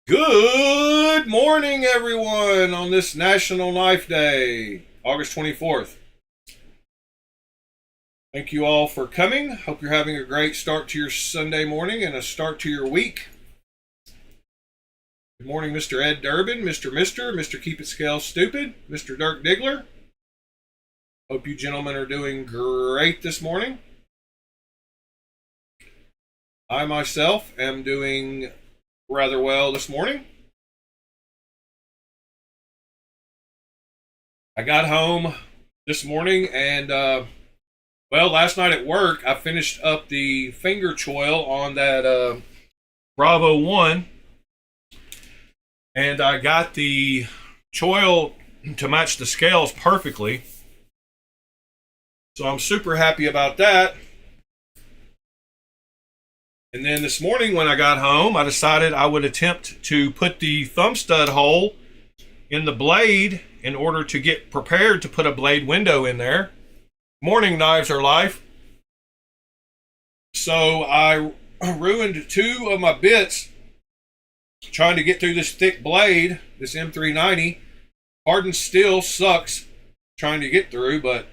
Good morning, everyone, on this National Knife Day, August 24th. Thank you all for coming. Hope you're having a great start to your Sunday morning and a start to your week. Good morning, Mr. Ed Durbin, Mr. Keep It Scale Stupid, Mr. Dirk Diggler. Hope you gentlemen are doing great this morning. I myself am doing rather well this morning. I got home this morning and, last night at work, I finished up the finger choil on that Bravo 1, and I got the choil to match the scales perfectly. So I'm super happy about that. And then this morning when I got home, I decided I would attempt to put the thumb stud hole in the blade in order to get prepared to put a blade window in there. Morning, Knives Are Life. So I ruined two of my bits trying to get through this thick blade, this M390. Hardened steel sucks trying to get through, but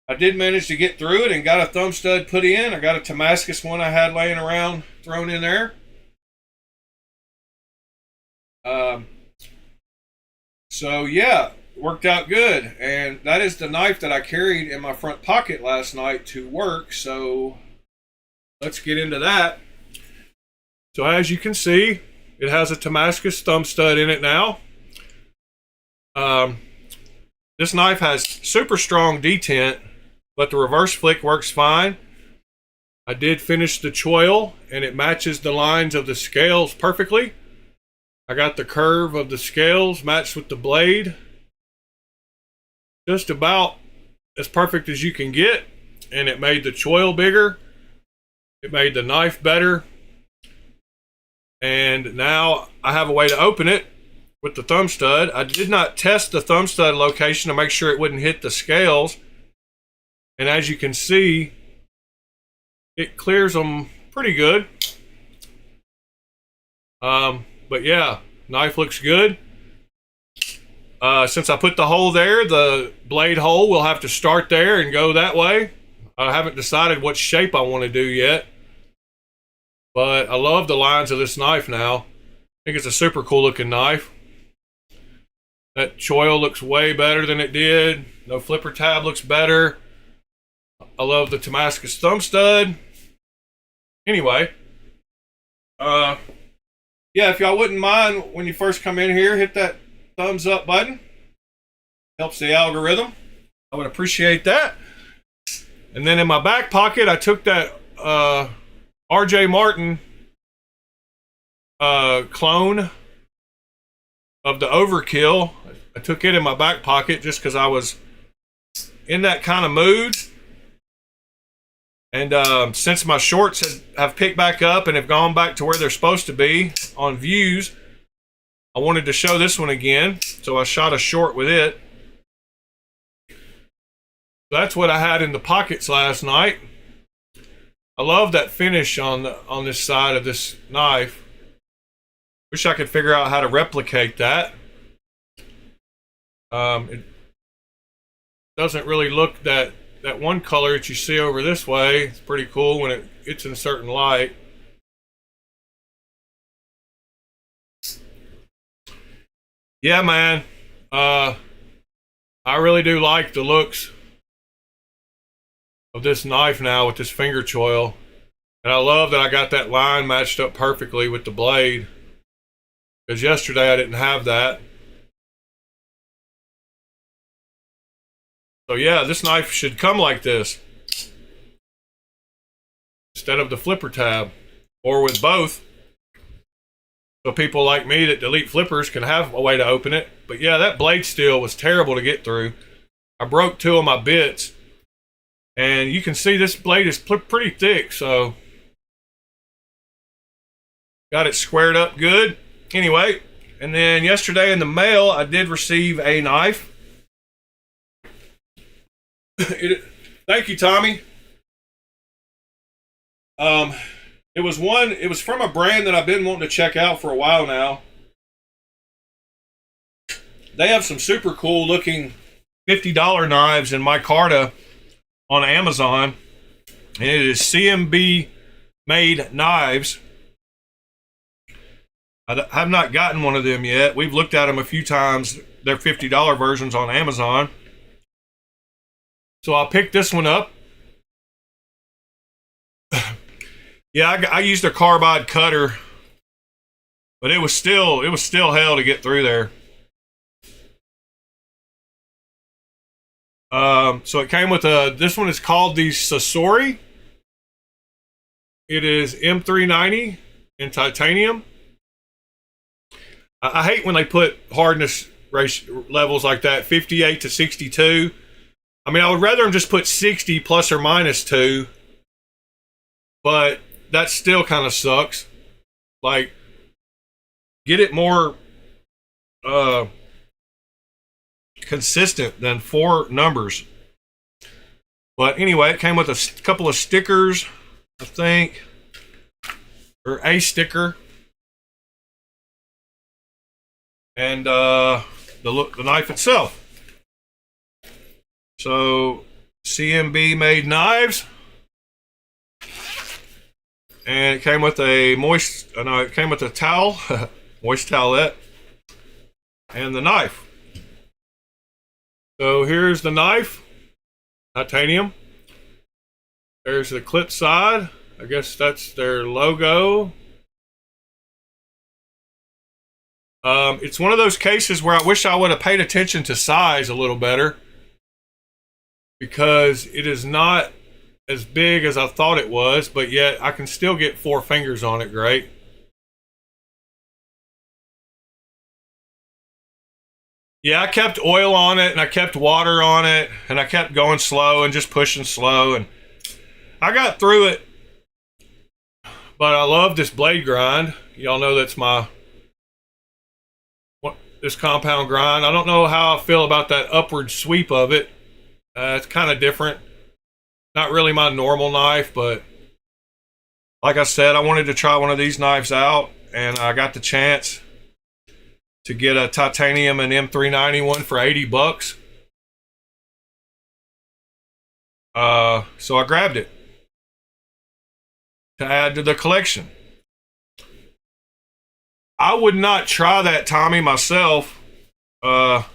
I did manage to get through it and got a thumb stud put in. I got a Damascus one I had laying around thrown in there. So yeah, worked out good. And that is the knife that I carried in my front pocket last night to work. So let's get into that. So as you can see, it has a Damascus thumb stud in it now. This knife has super strong detent, but the reverse flick works fine. I did finish the choil and it matches the lines of the scales perfectly. I got the curve of the scales matched with the blade. Just about as perfect as you can get. And it made the choil bigger. It made the knife better. And now I have a way to open it with the thumb stud. I did not test the thumb stud location to make sure it wouldn't hit the scales. And as you can see, it clears them pretty good. But yeah, knife looks good. Since I put the hole there, the blade hole will have to start there and go that way. I haven't decided what shape I want to do yet. But I love the lines of this knife now. I think it's a super cool looking knife. That choil looks way better than it did. No flipper tab looks better. I love the Damascus thumb stud. Anyway, yeah, if y'all wouldn't mind when you first come in here, hit that thumbs up button. Helps the algorithm. I would appreciate that. And then in my back pocket, I took that RJ Martin clone of the Overkill. I took it in my back pocket just because I was in that kind of mood. And since my shorts have picked back up and have gone back to where they're supposed to be on views, I wanted to show this one again. So I shot a short with it. That's what I had in the pockets last night. I love that finish on this side of this knife. Wish I could figure out how to replicate that. It doesn't really look that one color that you see over this way. It's pretty cool when it's in a certain light. Yeah, man. I really do like the looks of this knife now with this finger choil. And I love that I got that line matched up perfectly with the blade. Because yesterday I didn't have that. So yeah, this knife should come like this instead of the flipper tab, or with both. So people like me that delete flippers can have a way to open it. But yeah, that blade steel was terrible to get through. I broke two of my bits. And you can see this blade is pretty thick, so got it squared up good. Anyway, and then yesterday in the mail, I did receive a knife. Thank you, Tommy. It was from a brand that I've been wanting to check out for a while now. they have some super cool looking $50 knives in micarta on Amazon, and it is CMB made knives. I have not gotten one of them yet. We've looked at them a few times. They're $50 versions on Amazon. So I'll pick this one up. Yeah, I used a carbide cutter, but it was still hell to get through there. So it came with this one is called the Sasori. It is M390 in titanium. I hate when they put hardness levels like that, 58 to 62. I mean, I would rather them just put 60 plus or minus 2, but that still kind of sucks. Like, get it more consistent than 4 numbers. But anyway, it came with a couple of stickers, I think, or a sticker. And the knife itself. So CMB made knives, and it came with a it came with a towel, moist towelette, and the knife. So here's the knife, titanium. There's the clip side. I guess that's their logo. It's one of those cases where I wish I would have paid attention to size a little better, because it is not as big as I thought it was, but yet I can still get 4 fingers on it great. Yeah, I kept oil on it, and I kept water on it, and I kept going slow and just pushing slow, and I got through it. But I love this blade grind. Y'all know that's this compound grind. I don't know how I feel about that upward sweep of it. It's kind of different. Not really my normal knife, but like I said, I wanted to try one of these knives out, and I got the chance to get a titanium and M390 one for $80. So I grabbed it to add to the collection. I would not try that Tommy myself, but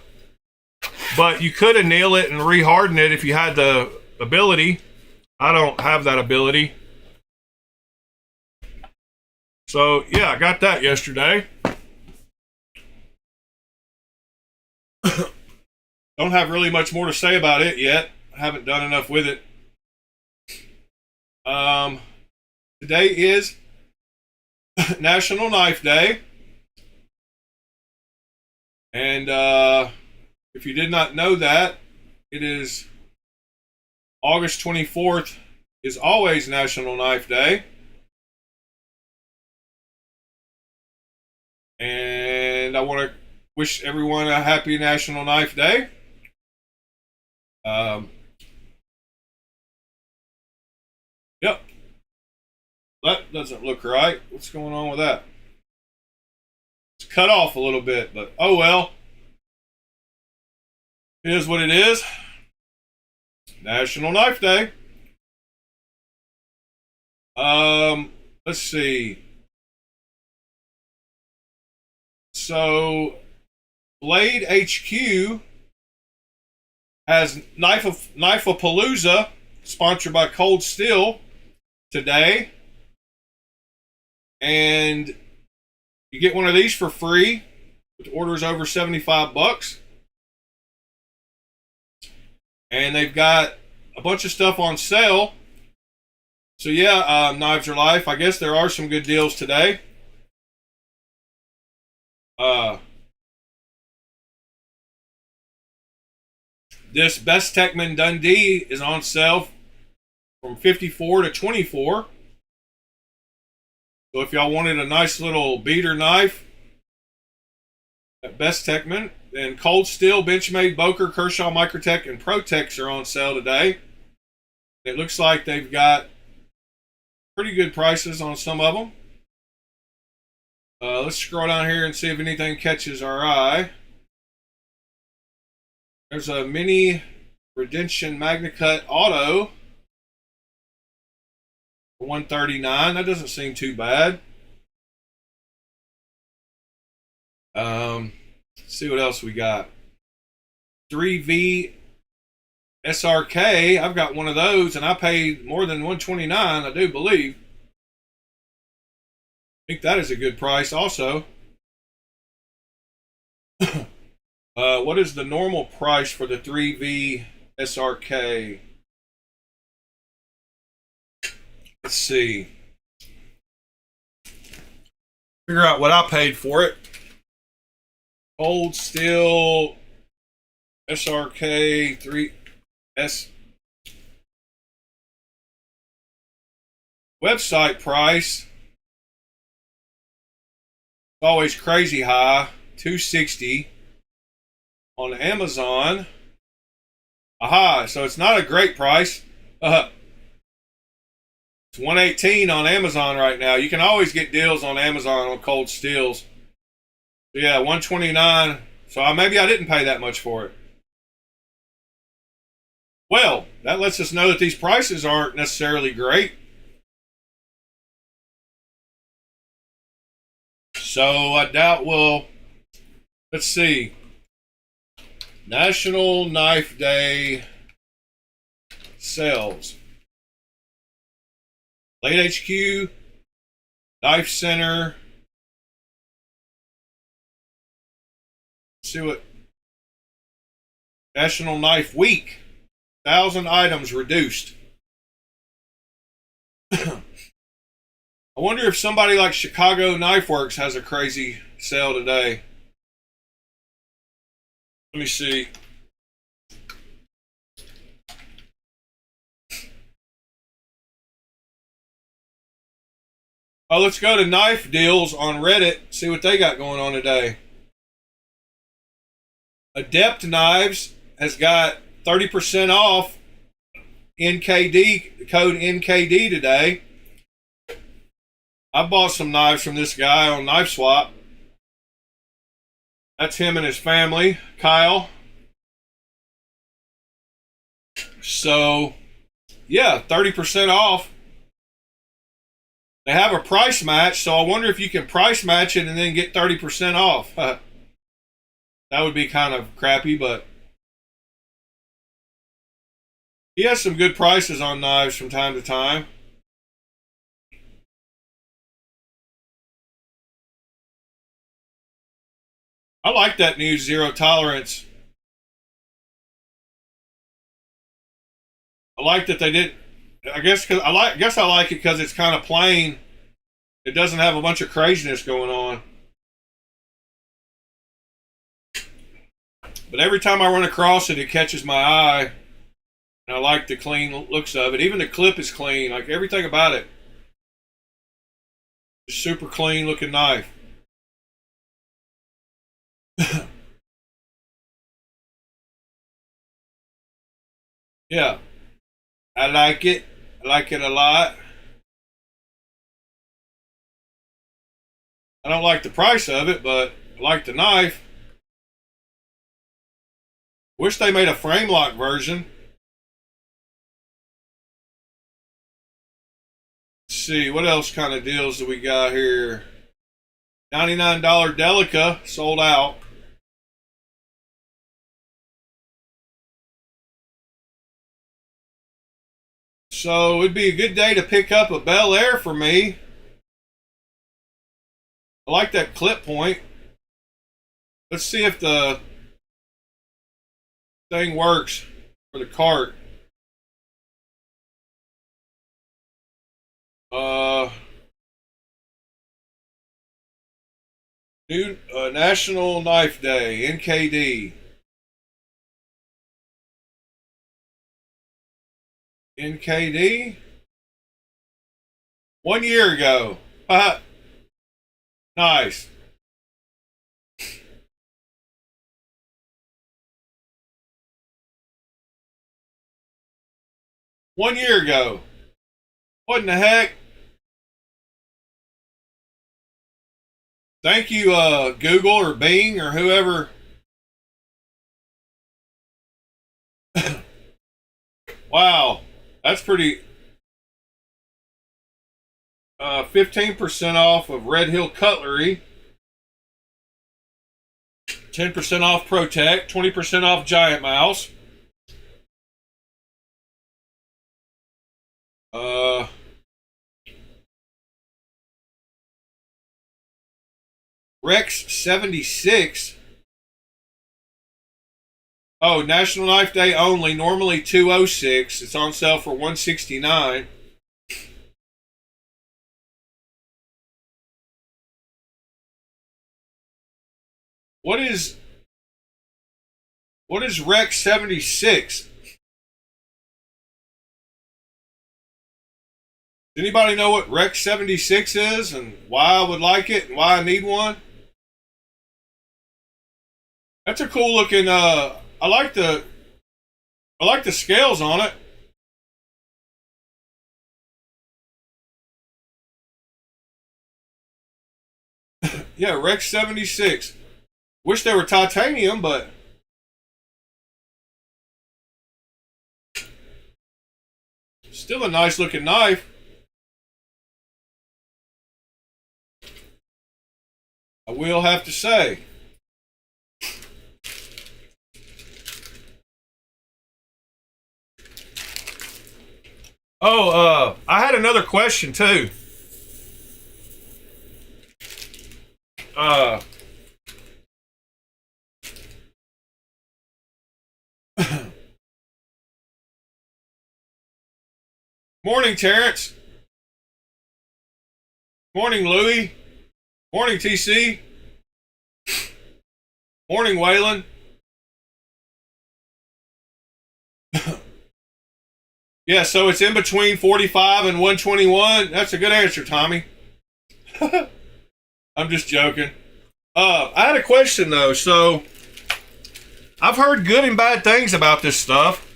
you could anneal it and re-harden it if you had the ability. I don't have that ability. So yeah, I got that yesterday. Don't have really much more to say about it yet. I haven't done enough with it. Today is National Knife Day. And if you did not know that, it is August 24th is always National Knife Day. And I want to wish everyone a happy National Knife Day. Yep. That doesn't look right. What's going on with that? It's cut off a little bit, but oh well. It is what it is. National Knife Day. Let's see. So, Blade HQ has Knife-a-Palooza, sponsored by Cold Steel, today. And you get one of these for free with orders over $75. And they've got a bunch of stuff on sale. So yeah, Knives Are Life. I guess there are some good deals today. This Best Techman Dundee is on sale from $54 to $24. So if y'all wanted a nice little beater knife at Best Techman, then Cold Steel, Benchmade, Boker, Kershaw, Microtech, and Protex are on sale today. It looks like they've got pretty good prices on some of them. Let's scroll down here and see if anything catches our eye. There's a mini Redemption MagnaCut Auto for $139. That doesn't seem too bad. Let's see what else we got. 3V SRK. I've got one of those, and I paid more than $129, I do believe. I think that is a good price also. What is the normal price for the 3V SRK? Let's see. Figure out what I paid for it. Cold Steel SRK 3S. Website price. Always crazy high. $260. On Amazon. Aha, so it's not a great price. It's $118 on Amazon right now. You can always get deals on Amazon on cold steels. Yeah, $129. So maybe I didn't pay that much for it. Well, that lets us know that these prices aren't necessarily great. So I doubt we'll. Let's see. National Knife Day sales. Late HQ, Knife Center. Let's see what. National Knife Week. 1,000 items reduced. I wonder if somebody like Chicago Knife Works has a crazy sale today. Let me see. Oh, let's go to Knife Deals on Reddit, see what they got going on today. Adept Knives has got 30% off NKD, code NKD today. I bought some knives from this guy on Knife Swap. That's him and his family, Kyle. So, yeah, 30% off. They have a price match, so I wonder if you can price match it and then get 30% off. That would be kind of crappy, but he has some good prices on knives from time to time. I like that new zero tolerance. I like that they did. I guess I like it because it's kind of plain. It doesn't have a bunch of craziness going on. But every time I run across it, it catches my eye, and I like the clean looks of it. Even the clip is clean. Like everything about it. Just super clean looking knife. Yeah, I like it. I like it a lot. I don't like the price of it, but I like the knife. Wish they made a frame lock version. Let's see, what else kind of deals do we got here? $99 Delica sold out. So it'd be a good day to pick up a Bel Air for me. I like that clip point. Let's see if the thing works for the cart. New National Knife Day, NKD. NKD? 1 year ago. Nice. One year ago. What in the heck? Thank you, Google or Bing or whoever Wow, that's pretty. 15% off of Red Hill Cutlery. 10% off Protect. 20% off Giant Mouse. Rex 76. Oh, National Knife Day only. Normally $206. It's on sale for $169. What is Rex 76? Does anybody know what Rex 76 is and why I would like it and why I need one? That's a cool looking I like the scales on it. Yeah, Rex 76. Wish they were titanium, but still a nice looking knife. I will have to say. Oh, I had another question too. Morning, Terrence. Morning, Louie. Morning, TC. Morning, Waylon. Yeah, so it's in between 45 and 121. That's a good answer, Tommy. I'm just joking. I had a question though. So I've heard good and bad things about this stuff.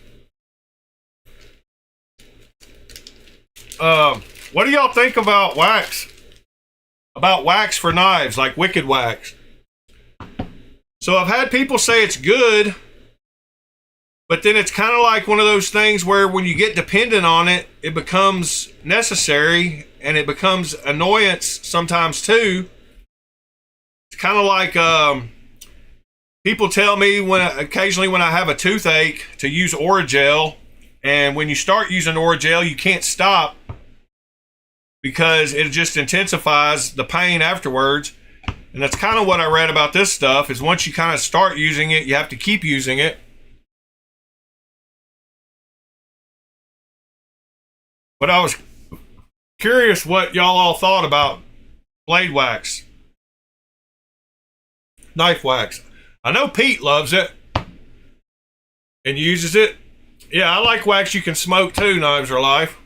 What do y'all think about wax? About wax for knives, like Wicked Wax. So I've had people say it's good, but then it's kind of like one of those things where when you get dependent on it, it becomes necessary and it becomes annoyance sometimes too. It's kind of like people tell me occasionally when I have a toothache to use Orajel, and when you start using Orajel, you can't stop because it just intensifies the pain afterwards. And that's kind of what I read about this stuff, is once you kind of start using it, you have to keep using it. But I was curious what y'all all thought about blade wax, knife wax. I know Pete loves it and uses it. Yeah, I like wax you can smoke too, Knives are Life.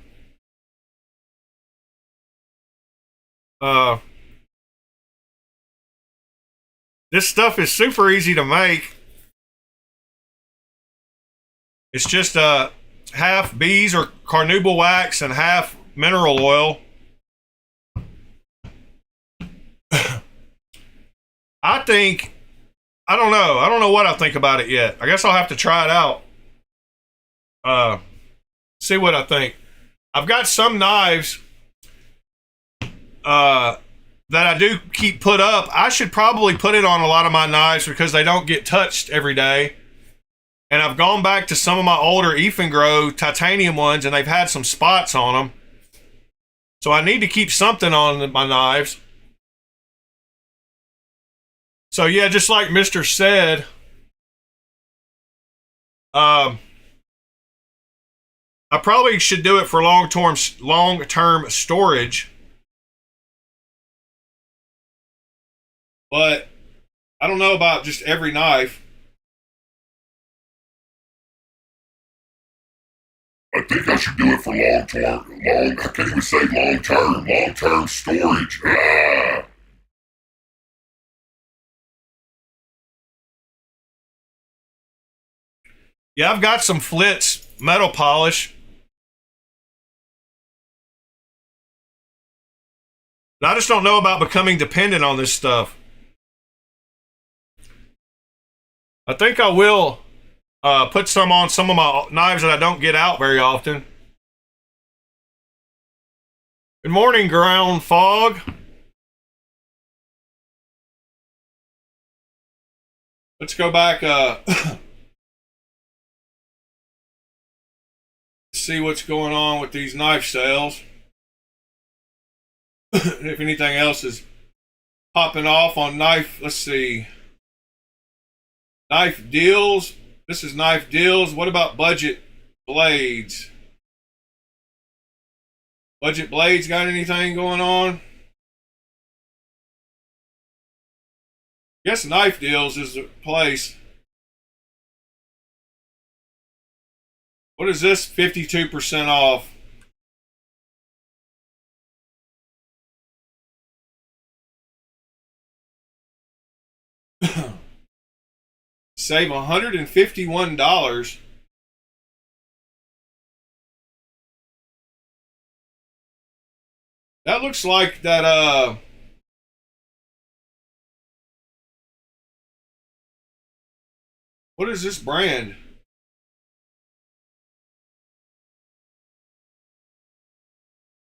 This stuff is super easy to make. It's just half bees or carnauba wax and half mineral oil. I don't know what I think about it yet. I guess I'll have to try it out. See what I think. I've got some knives that I do keep put up. I should probably put it on a lot of my knives because they don't get touched every day. And I've gone back to some of my older Efengro titanium ones, and they've had some spots on them. So I need to keep something on my knives. So yeah, just like Mr. said, I probably should do it for long-term storage. But I don't know about just every knife. I think I should do it for I can't even say long-term storage. Ah. Yeah, I've got some Flitz metal polish. I just don't know about becoming dependent on this stuff. I think I will Put some on some of my knives that I don't get out very often. Good morning, ground fog. Let's go back, see what's going on with these knife sales. If anything else is popping off on knife, let's see. Knife deals. This is knife deals. What about budget blades? Budget blades got anything going on? Guess knife deals is the place. What is this? 52% off. Save $151. That looks like that what is this brand?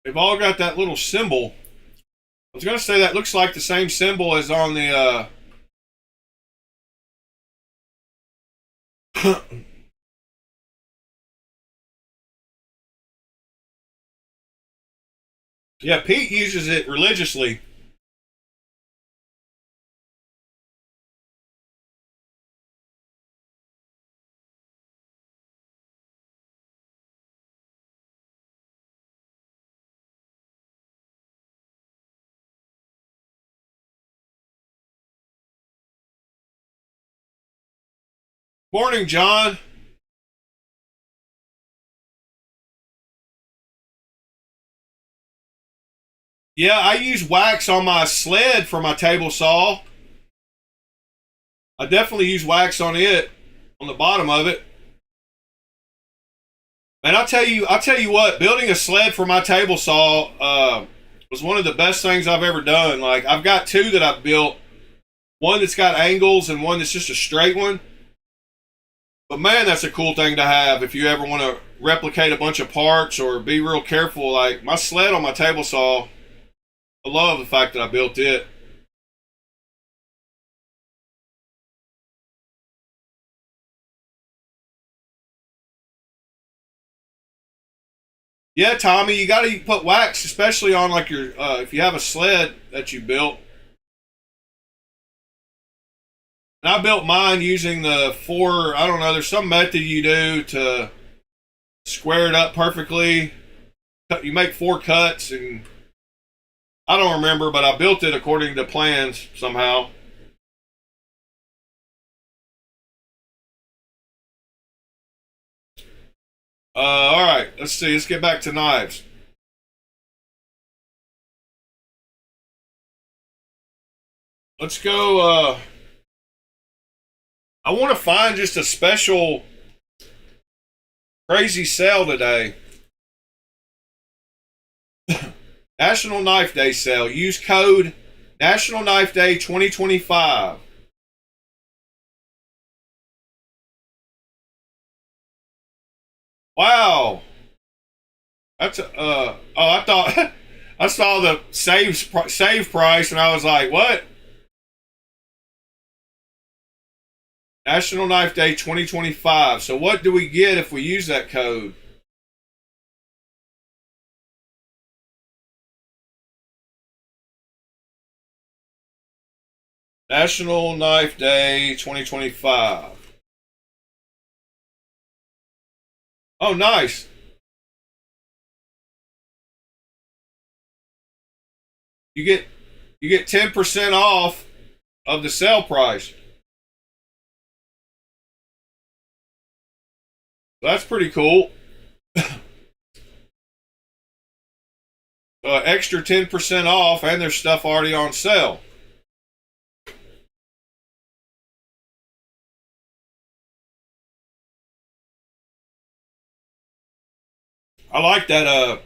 They've all got that little symbol. I was gonna say that looks like the same symbol as on the yeah, Pete uses it religiously. Morning, John. Yeah, I use wax on my sled for my table saw. I definitely use wax on it, on the bottom of it. And I'll tell you what, building a sled for my table saw was one of the best things I've ever done. Like, I've got two that I've built, one that's got angles and one that's just a straight one. But man, that's a cool thing to have if you ever want to replicate a bunch of parts or be real careful. Like my sled on my table saw, I love the fact that I built it. Yeah, Tommy, you got to put wax, especially on like your if you have a sled that you built. And I built mine using the four. I don't know. There's some method you do to square it up perfectly. You make four cuts, and I don't remember, but I built it according to plans somehow. All right, let's see. Let's get back to knives. Let's go. I want to find just a special crazy sale today. National Knife Day sale. Use code National Knife Day 2025. Wow. That's oh, I thought I saw the save price and I was like, what? National Knife Day 2025. So what do we get if we use that code? National Knife Day 2025. Oh, nice. You get 10% off of the sale price. That's pretty cool. Extra 10% off, and there's stuff already on sale. I like that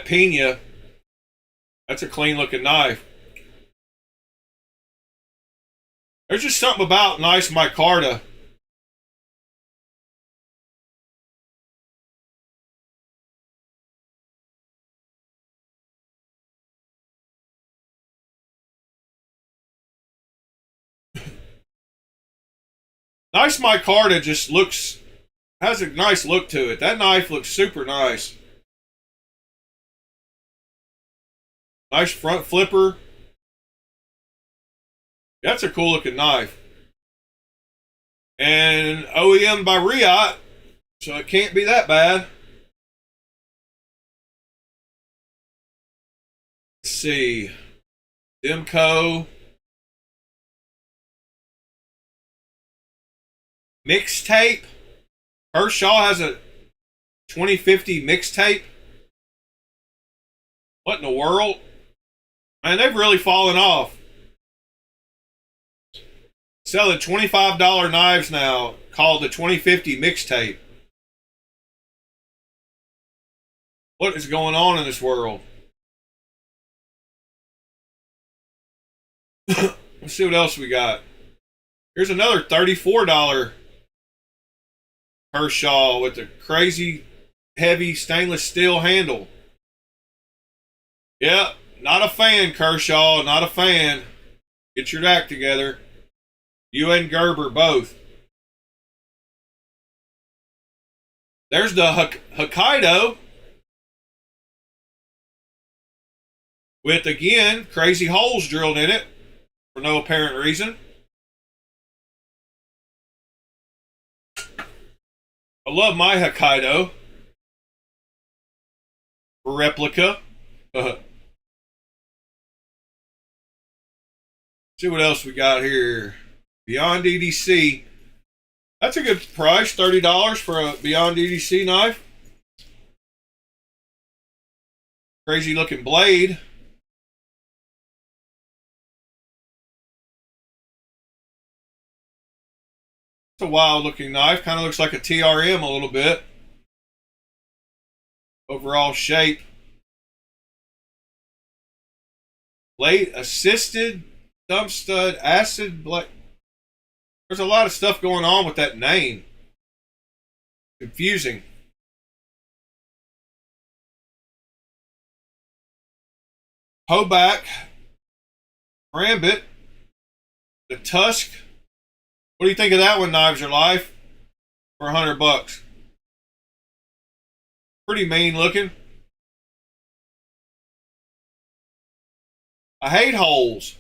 pina. That's a clean looking knife. There's just something about nice micarta. Nice micarta just looks, has a nice look to it. That knife looks super nice. Nice front flipper. That's a cool looking knife. And OEM by Riot, so it can't be that bad. Let's see. Demco. Mixtape. Kershaw has a 2050 mixtape. What in the world? Man, they've really fallen off. Selling $25 knives now called the 2050 mixtape. What is going on in this world? Let's see what else we got. Here's another $34 Kershaw with a crazy heavy stainless steel handle. Yeah, not a fan, Kershaw, not a fan. Get your act together. You and Gerber both. There's the Hokkaido with, again, crazy holes drilled in it for no apparent reason. I love my Hokkaido. Replica. See what else we got here. Beyond EDC. That's a good price, $30 for a Beyond EDC knife. Crazy looking blade. It's a wild looking knife. Kind of looks like a TRM a little bit. Overall shape. Blade assisted thumb stud acid blade. There's a lot of stuff going on with that name. Confusing. Hoback. Rambit. The Tusk. What do you think of that one, Knives Are Life? For $100. Pretty mean looking. I hate holes.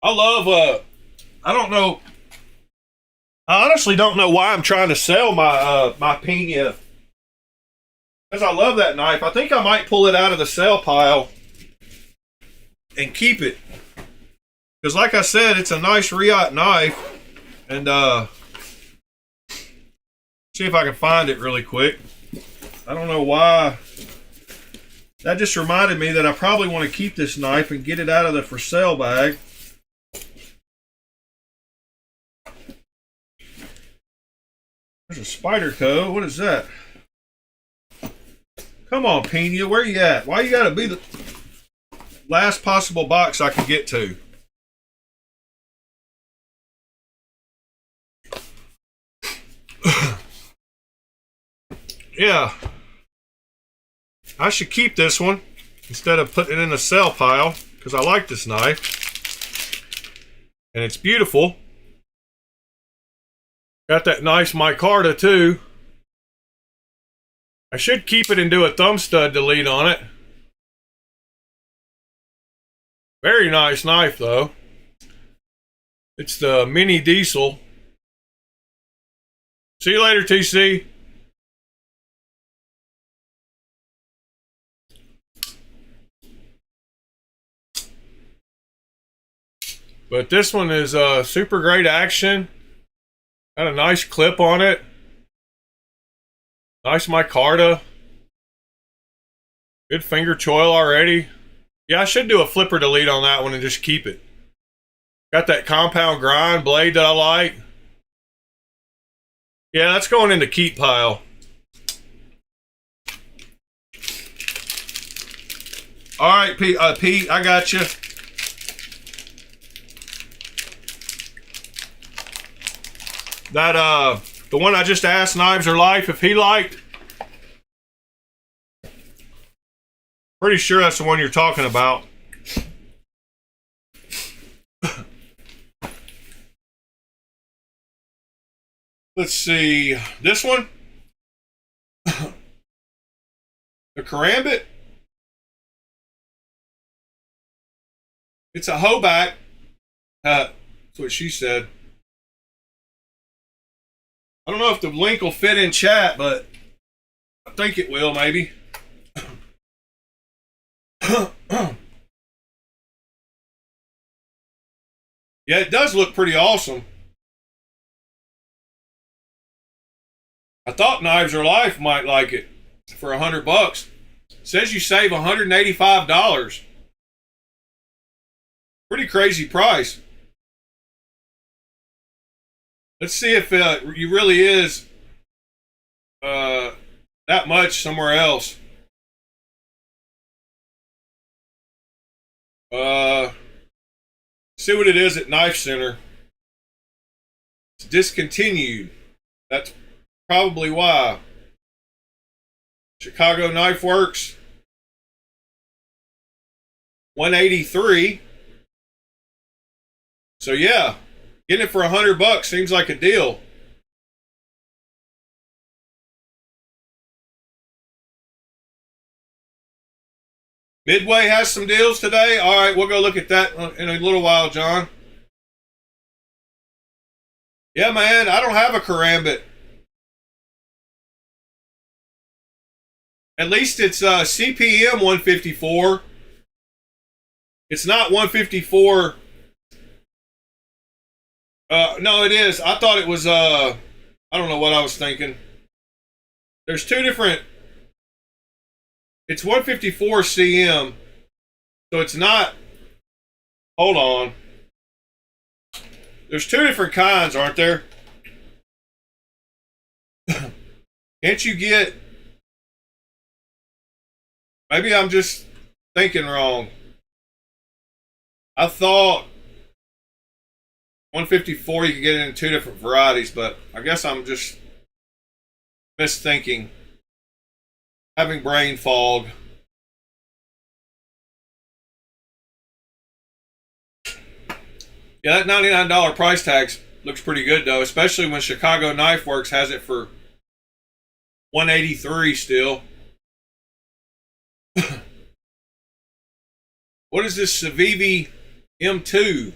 I love, I don't know. I honestly don't know why I'm trying to sell my, my Pena. Because I love that knife. I think I might pull it out of the sale pile and keep it. Because like I said, it's a nice Riot knife. And, see if I can find it really quick. I don't know why. That just reminded me that I probably want to keep this knife and get it out of the for sale bag. There's a Spyderco. What is that? Come on, Pena. Where you at? Why you gotta be the last possible box I can get to? Yeah. I should keep this one instead of putting it in the sell pile because I like this knife. And it's beautiful. Got that nice micarta too. I should keep it and do a thumb stud delete on it. Very nice knife though. It's the mini diesel. See you later, TC. But this one is super great action. Got a nice clip on it. Nice micarta. Good finger choil already. Yeah, I should do a flipper delete on that one and just keep it. Got that compound grind blade that I like. Yeah, that's going in the keep pile. All right, Pete, I got you. That the one I just asked Knives Are Life if he liked. Pretty sure that's the one you're talking about. Let's see. This one? The Karambit? It's a hoback. That's what she said. I don't know if the link will fit in chat, but I think it will, maybe. Yeah, it does look pretty awesome. I thought Knives Are Life might like it for $100. It says you save $185. Pretty crazy price. Let's see if it really is that much somewhere else. See what it is at Knife Center. It's discontinued. That's probably why. Chicago Knife Works, $183. So yeah, getting it for $100 seems like a deal. Midway has some deals today. All right, we'll go look at that in a little while, John. Yeah, man, I don't have a Karambit. At least it's CPM 154. It's not 154. No, it is. I thought it was, I don't know what I was thinking. There's two different, it's 154 CM. So it's not, hold on. There's two different kinds, aren't there? Can't you get, maybe I'm just thinking wrong. I thought 154 you could get it in two different varieties, but I guess I'm just misthinking. Having brain fog. Yeah, that $99 price tag looks pretty good though, especially when Chicago Knife Works has it for $183 still. What is this Civivi M2?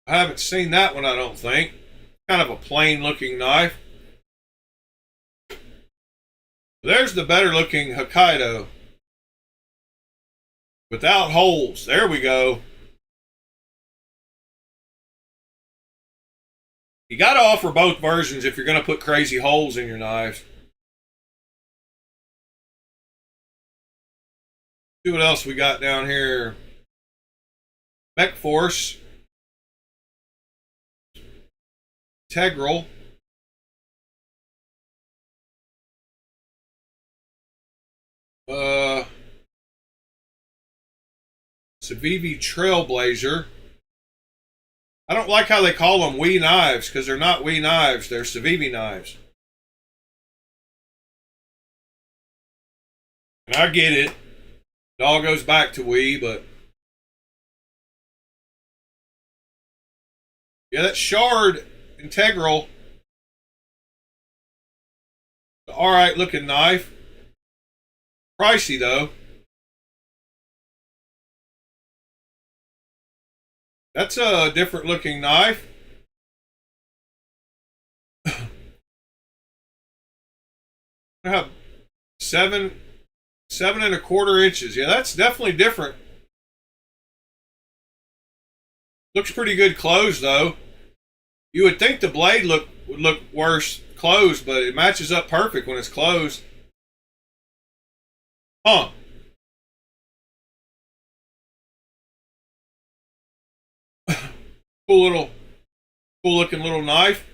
I haven't seen that one, I don't think. Kind of a plain looking knife. There's the better looking Hokkaido. Without holes. There we go. You got to offer both versions if you're going to put crazy holes in your knives. See what else we got down here. Mech Force. Integral. Civivi Trailblazer. I don't like how they call them Wee knives because they're not Wee knives. They're Civivi knives. And I get it. It all goes back to Wee, but yeah, that Shard Integral. All right looking knife. Pricey though. That's a different looking knife. I have 7.25 inches. Yeah, that's definitely different. Looks pretty good closed though. You would think the blade would look worse closed, but it matches up perfect when it's closed. Huh. Cool looking little knife.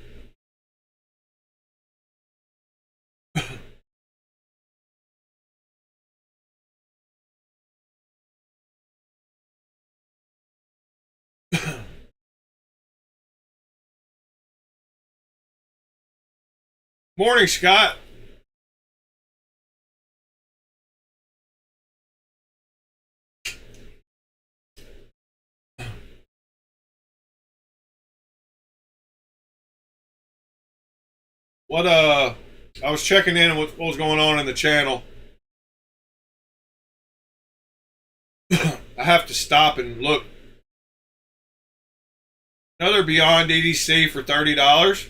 Morning, Scott. What I was checking in on what was going on in the channel. I have to stop and look. Another Beyond EDC for $30.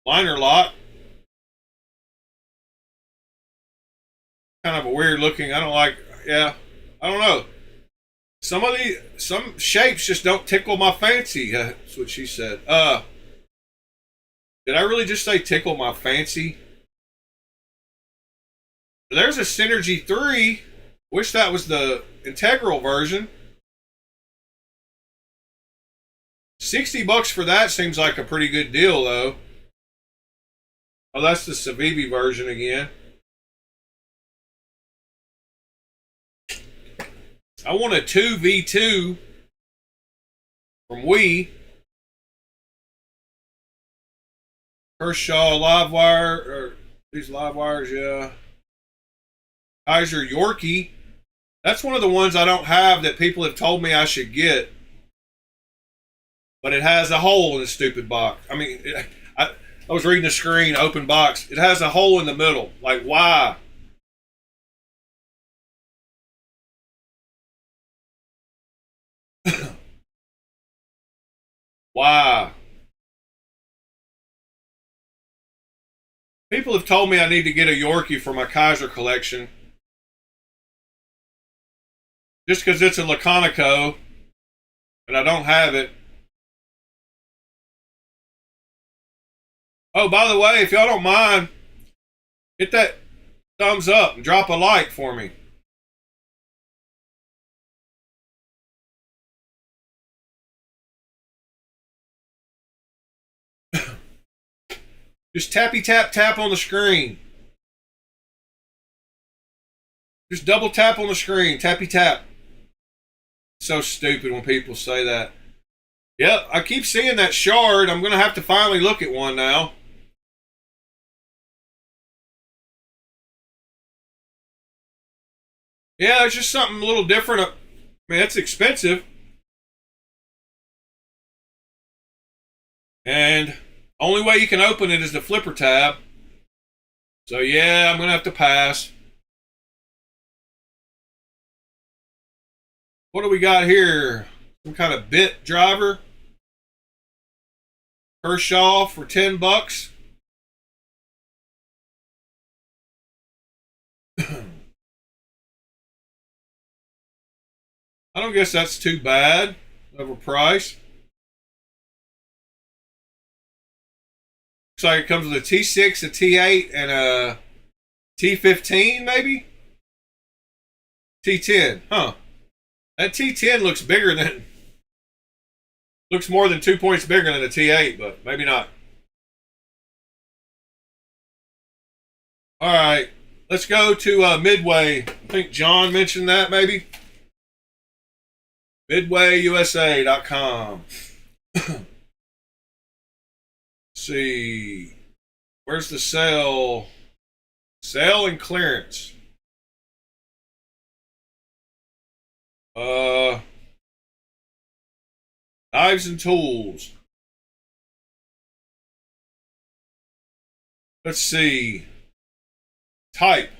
Liner lock. Kind of a weird looking. I don't like. Yeah, I don't know. Some shapes just don't tickle my fancy. That's what she said. Did I really just say tickle my fancy? There's a Synergy 3. Wish that was the integral version. $60 for that seems like a pretty good deal, though. Oh, that's the Civivi version again. I want a 2v2 from Wii. Kershaw live wire, or these live wires, yeah. Kaiser Yorkie. That's one of the ones I don't have that people have told me I should get. But it has a hole in the stupid box. I mean, I was reading the screen, open box. It has a hole in the middle. Like, why? Why? People have told me I need to get a Yorkie for my Kaiser collection. Just because it's a Laconico, and I don't have it. Oh, by the way, if y'all don't mind, hit that thumbs up and drop a like for me. Just tappy tap tap on the screen. Just double tap on the screen. Tappy tap. So stupid when people say that. Yep, I keep seeing that shard. I'm going to have to finally look at one now. Yeah, it's just something a little different. I mean, it's expensive. And only way you can open it is the flipper tab. So yeah, I'm going to have to pass. What do we got here? Some kind of bit driver. Kershaw for $10. I don't guess that's too bad of a price. Looks like it comes with a T6, a T8, and a T15, maybe? T10, huh? That T10 looks bigger than... Looks more than 2 points bigger than a T8, but maybe not. All right, let's go to Midway. I think John mentioned that, maybe? MidwayUSA.com. See. Where's the sale? Sale and clearance. Knives and tools. Let's see. Type.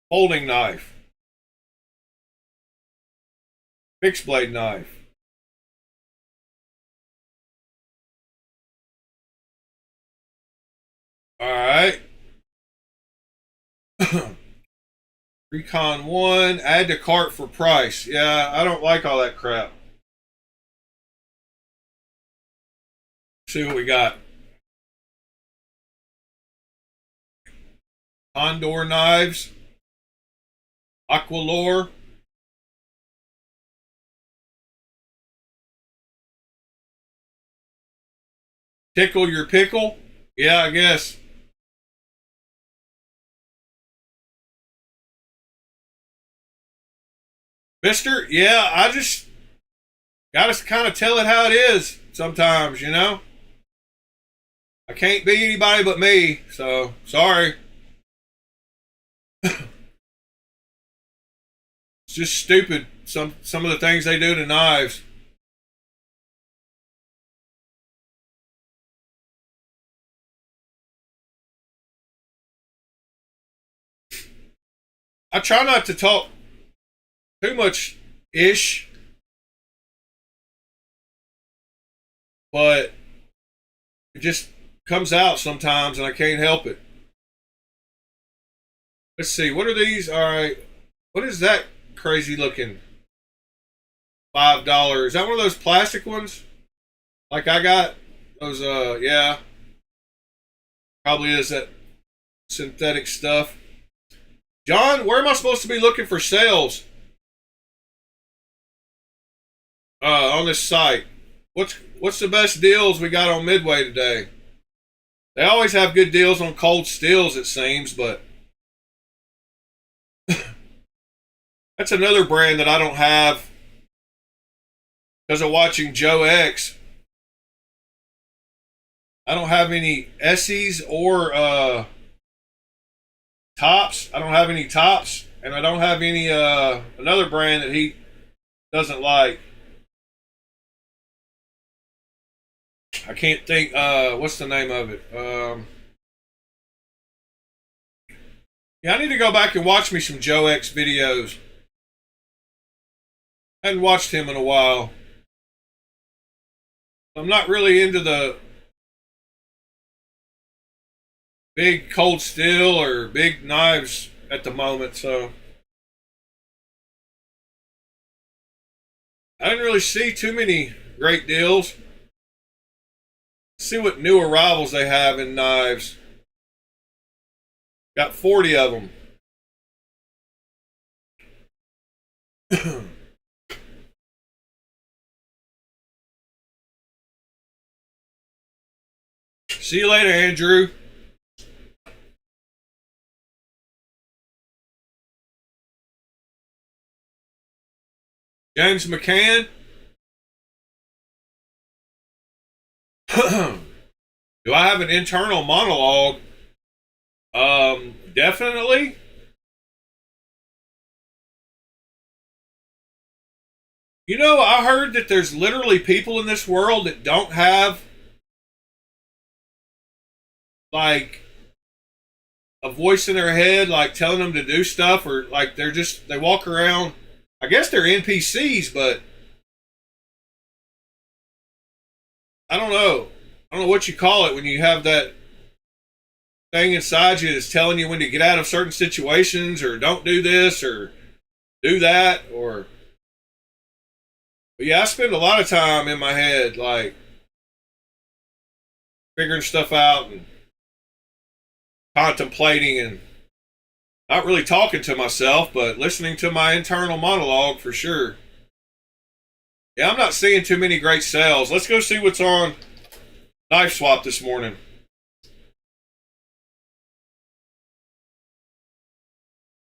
Folding knife. Fixed blade knife. All right. Recon 1. Add to cart for price. Yeah, I don't like all that crap. See what we got. Condor knives. Aqualore. Tickle your pickle? Yeah, I guess. Mister? Yeah, I just gotta kind of tell it how it is sometimes, you know? I can't be anybody but me, so sorry. It's just stupid. Some of the things they do to knives. I try not to talk too much ish, but it just comes out sometimes and I can't help it. Let's see, what are these? All right, what is that crazy looking $5? Is that one of those plastic ones? Like I got those, yeah, probably is that synthetic stuff. John, where am I supposed to be looking for sales? On this site. What's the best deals we got on Midway today? They always have good deals on cold steels, it seems, but that's another brand that I don't have because of watching Joe X. I don't have any Essies or tops. I don't have any tops, and I don't have any another brand that he doesn't like. I can't think. What's the name of it? Yeah, I need to go back and watch me some Joe X videos. I hadn't watched him in a while. I'm not really into the big cold steel or big knives at the moment, so I didn't really see too many great deals. Let's see what new arrivals they have in knives. Got 40 of them. See you later, Andrew. James McCann. Do I have an internal monologue? Definitely. You know, I heard that there's literally people in this world that don't have like a voice in their head, like telling them to do stuff, or like they walk around. I guess they're NPCs, but I don't know. I don't know what you call it when you have that thing inside you that's telling you when to get out of certain situations, or don't do this or do that, or. But yeah, I spend a lot of time in my head, like figuring stuff out and contemplating and not really talking to myself, but listening to my internal monologue for sure. Yeah, I'm not seeing too many great sales. Let's go see what's on Knife Swap this morning.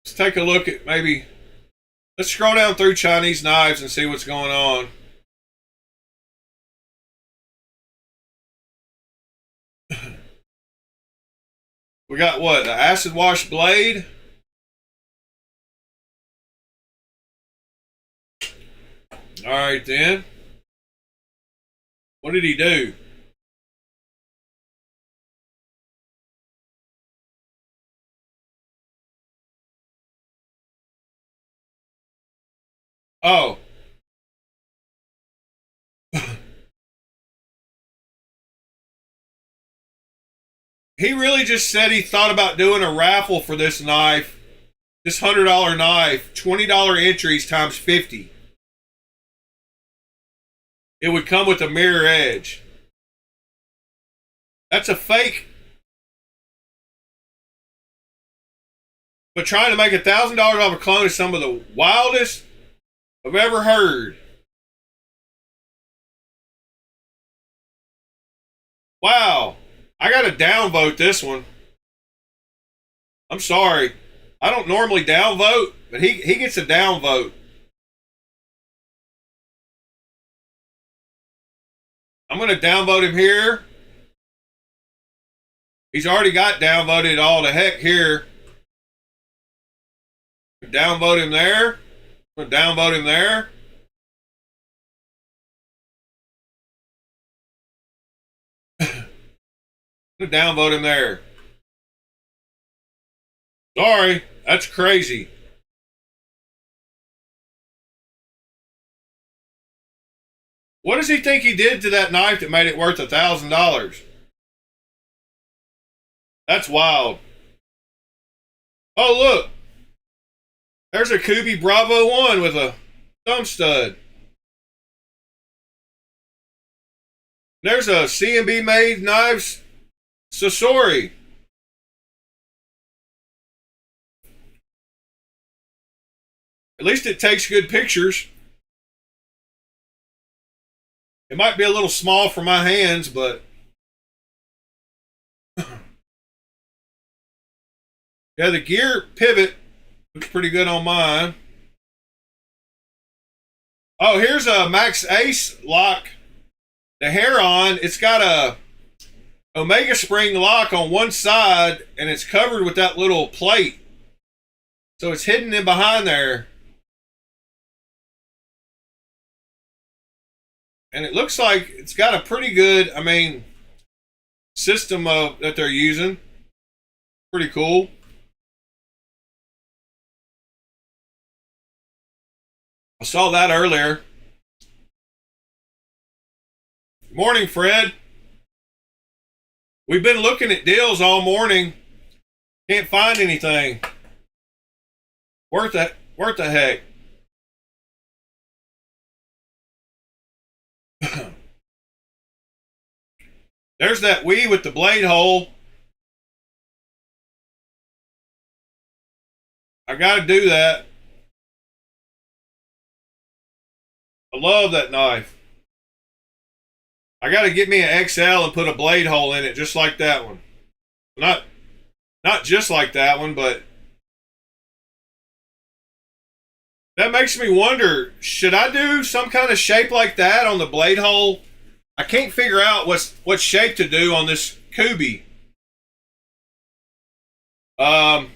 Let's take a look at maybe. Let's scroll down through Chinese knives and see what's going on. We got what? An acid wash blade. All right then. What did he do? Oh. He really just said he thought about doing a raffle for this knife. This $100 knife. $20 entries times 50. It would come with a mirror edge. That's a fake. But trying to make $1,000 off a clone is some of the wildest I've ever heard. Wow. I got to downvote this one. I'm sorry. I don't normally downvote, but he gets a downvote. I'm going to downvote him here. He's already got downvoted all the heck here. Downvote him there. Downvote him there. Downvote him there. Sorry, that's crazy. What does he think he did to that knife that made it worth $1,000? That's wild. Oh, look. There's a Kubi Bravo 1 with a thumb stud. There's a C&B made knives Sasori. At least it takes good pictures. It might be a little small for my hands, but yeah, the gear pivot looks pretty good on mine. Oh, here's a Max Ace lock. The Heron, it's got a Omega Spring lock on one side, and it's covered with that little plate. So it's hidden in behind there. And it looks like it's got a pretty good, system that they're using. Pretty cool. I saw that earlier. Morning, Fred. We've been looking at deals all morning. Can't find anything. Worth the heck. There's that Wii with the blade hole. I gotta do that. I love that knife. I gotta get me an XL and put a blade hole in it just like that one. Not just like that one, but that makes me wonder, should I do some kind of shape like that on the blade hole? I can't figure out what shape to do on this Kubi. I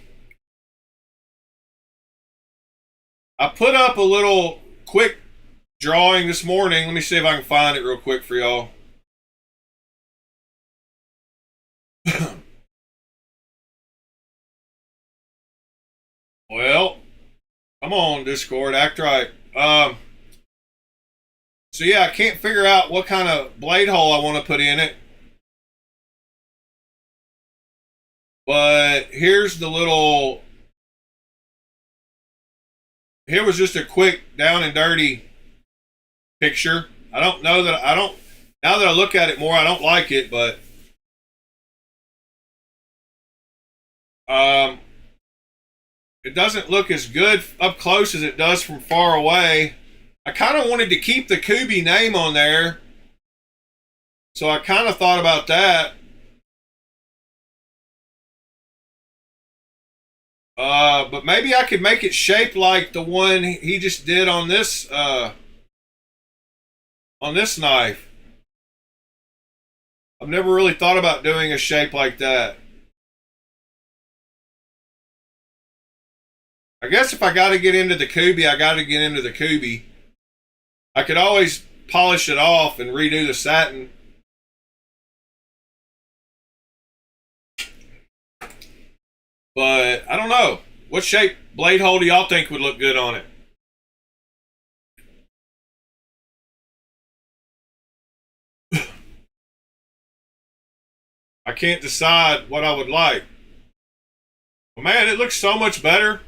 put up a little quick drawing this morning. Let me see if I can find it real quick for y'all. Well, come on, Discord, act right. So yeah, I can't figure out what kind of blade hole I want to put in it. But here's the little... Here was just a quick down and dirty picture. I don't know that now that I look at it more, I don't like it, but it doesn't look as good up close as it does from far away. I kind of wanted to keep the Kubi name on there, so I kind of thought about that. But maybe I could make it shaped like the one he just did on this knife. I've never really thought about doing a shape like that. I guess if I got to get into the Kubi, I got to get into the Kubi. I could always polish it off and redo the satin. But I don't know. What shape blade hole do y'all think would look good on it? I can't decide what I would like. But man, it looks so much better.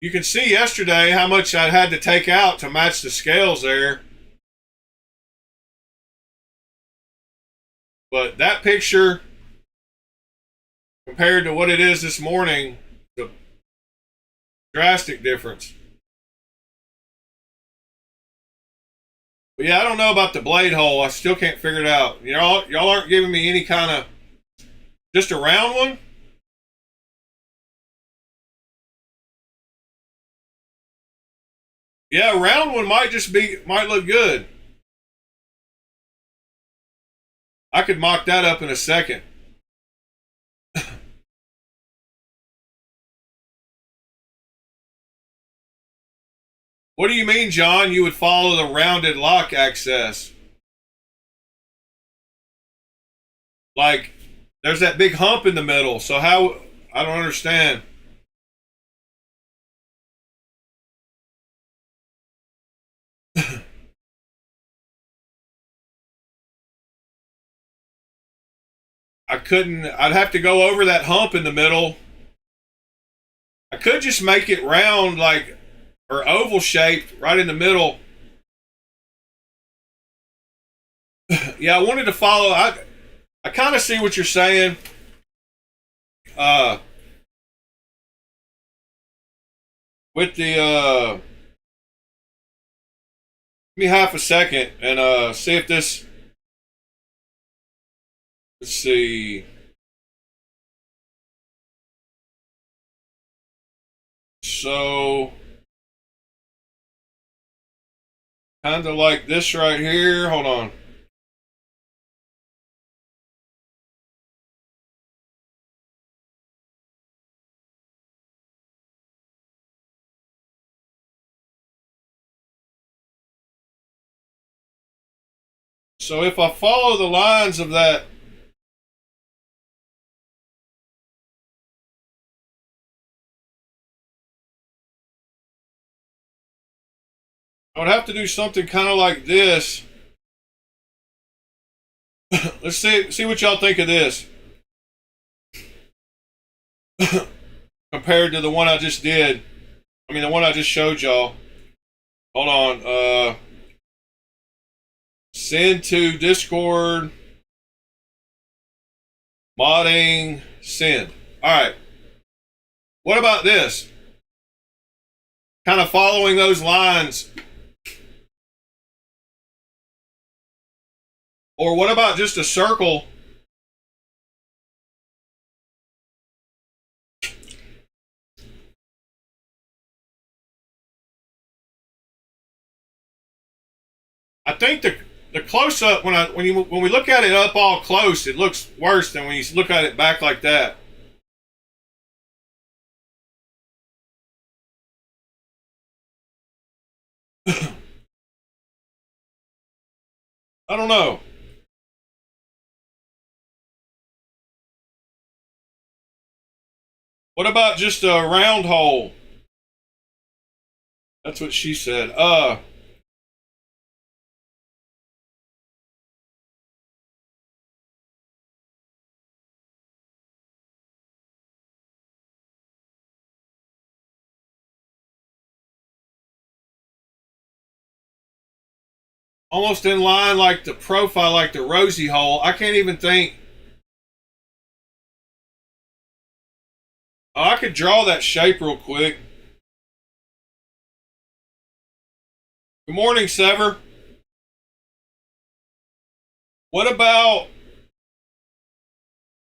You can see yesterday how much I had to take out to match the scales there. But that picture, compared to what it is this morning, the drastic difference. But yeah, I don't know about the blade hole. I still can't figure it out. Y'all aren't giving me any kind of, just a round one? Yeah, a round one might look good. I could mock that up in a second. What do you mean, John? You would follow the rounded lock access? Like, there's that big hump in the middle. So how? I don't understand. I couldn't. I'd have to go over that hump in the middle. I could just make it round, like, or oval shaped right in the middle. Yeah, I wanted to follow. I kind of see what you're saying. Uh, with the give me half a second and see if this. Let's see. So, kind of like this right here. Hold on. So if I follow the lines of that, I would have to do something kind of like this. Let's see what y'all think of this compared to the one I just did. I mean, the one I just showed y'all. Hold on. Send to Discord. Modding. Send. All right. What about this? Kind of following those lines. Or what about just a circle? I think the close up when we look at it up all close, it looks worse than when you look at it back like that. I don't know. What about just a round hole? That's what she said. Almost in line like the profile, like the rosy hole. I can't even think. Oh, I could draw that shape real quick. Good morning, Sever. What about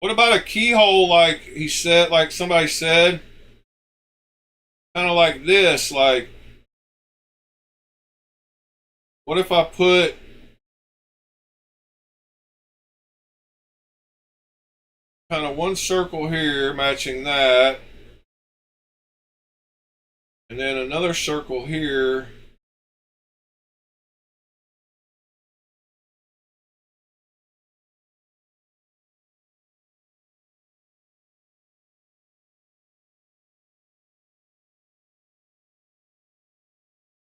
a keyhole like he said, like somebody said? Kind of like this, like what if I put kind of one circle here matching that, and then another circle here.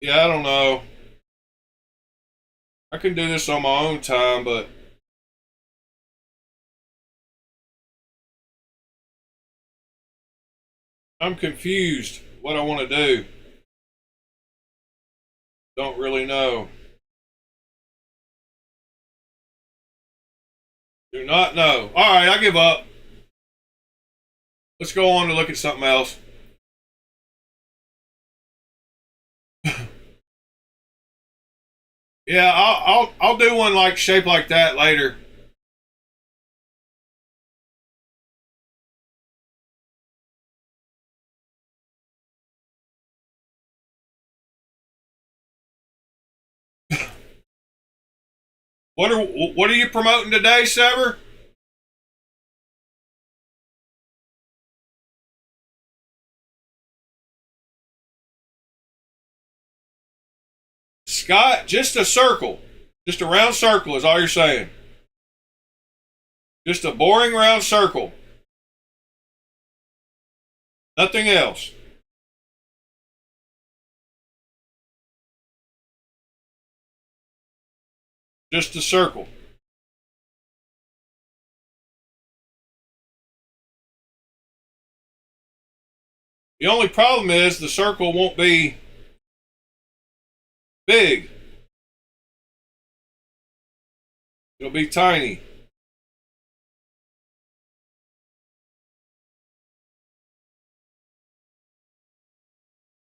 Yeah, I don't know. I can do this on my own time, but I'm confused what I want to do. Don't really know. Do not know. All right, I give up. Let's go on to look at something else. Yeah, I'll do one like shape like that later. What are you promoting today, Sever? Scott, just a circle. Just a round circle is all you're saying. Just a boring round circle. Nothing else. Just a circle. The only problem is the circle won't be big. It'll be tiny.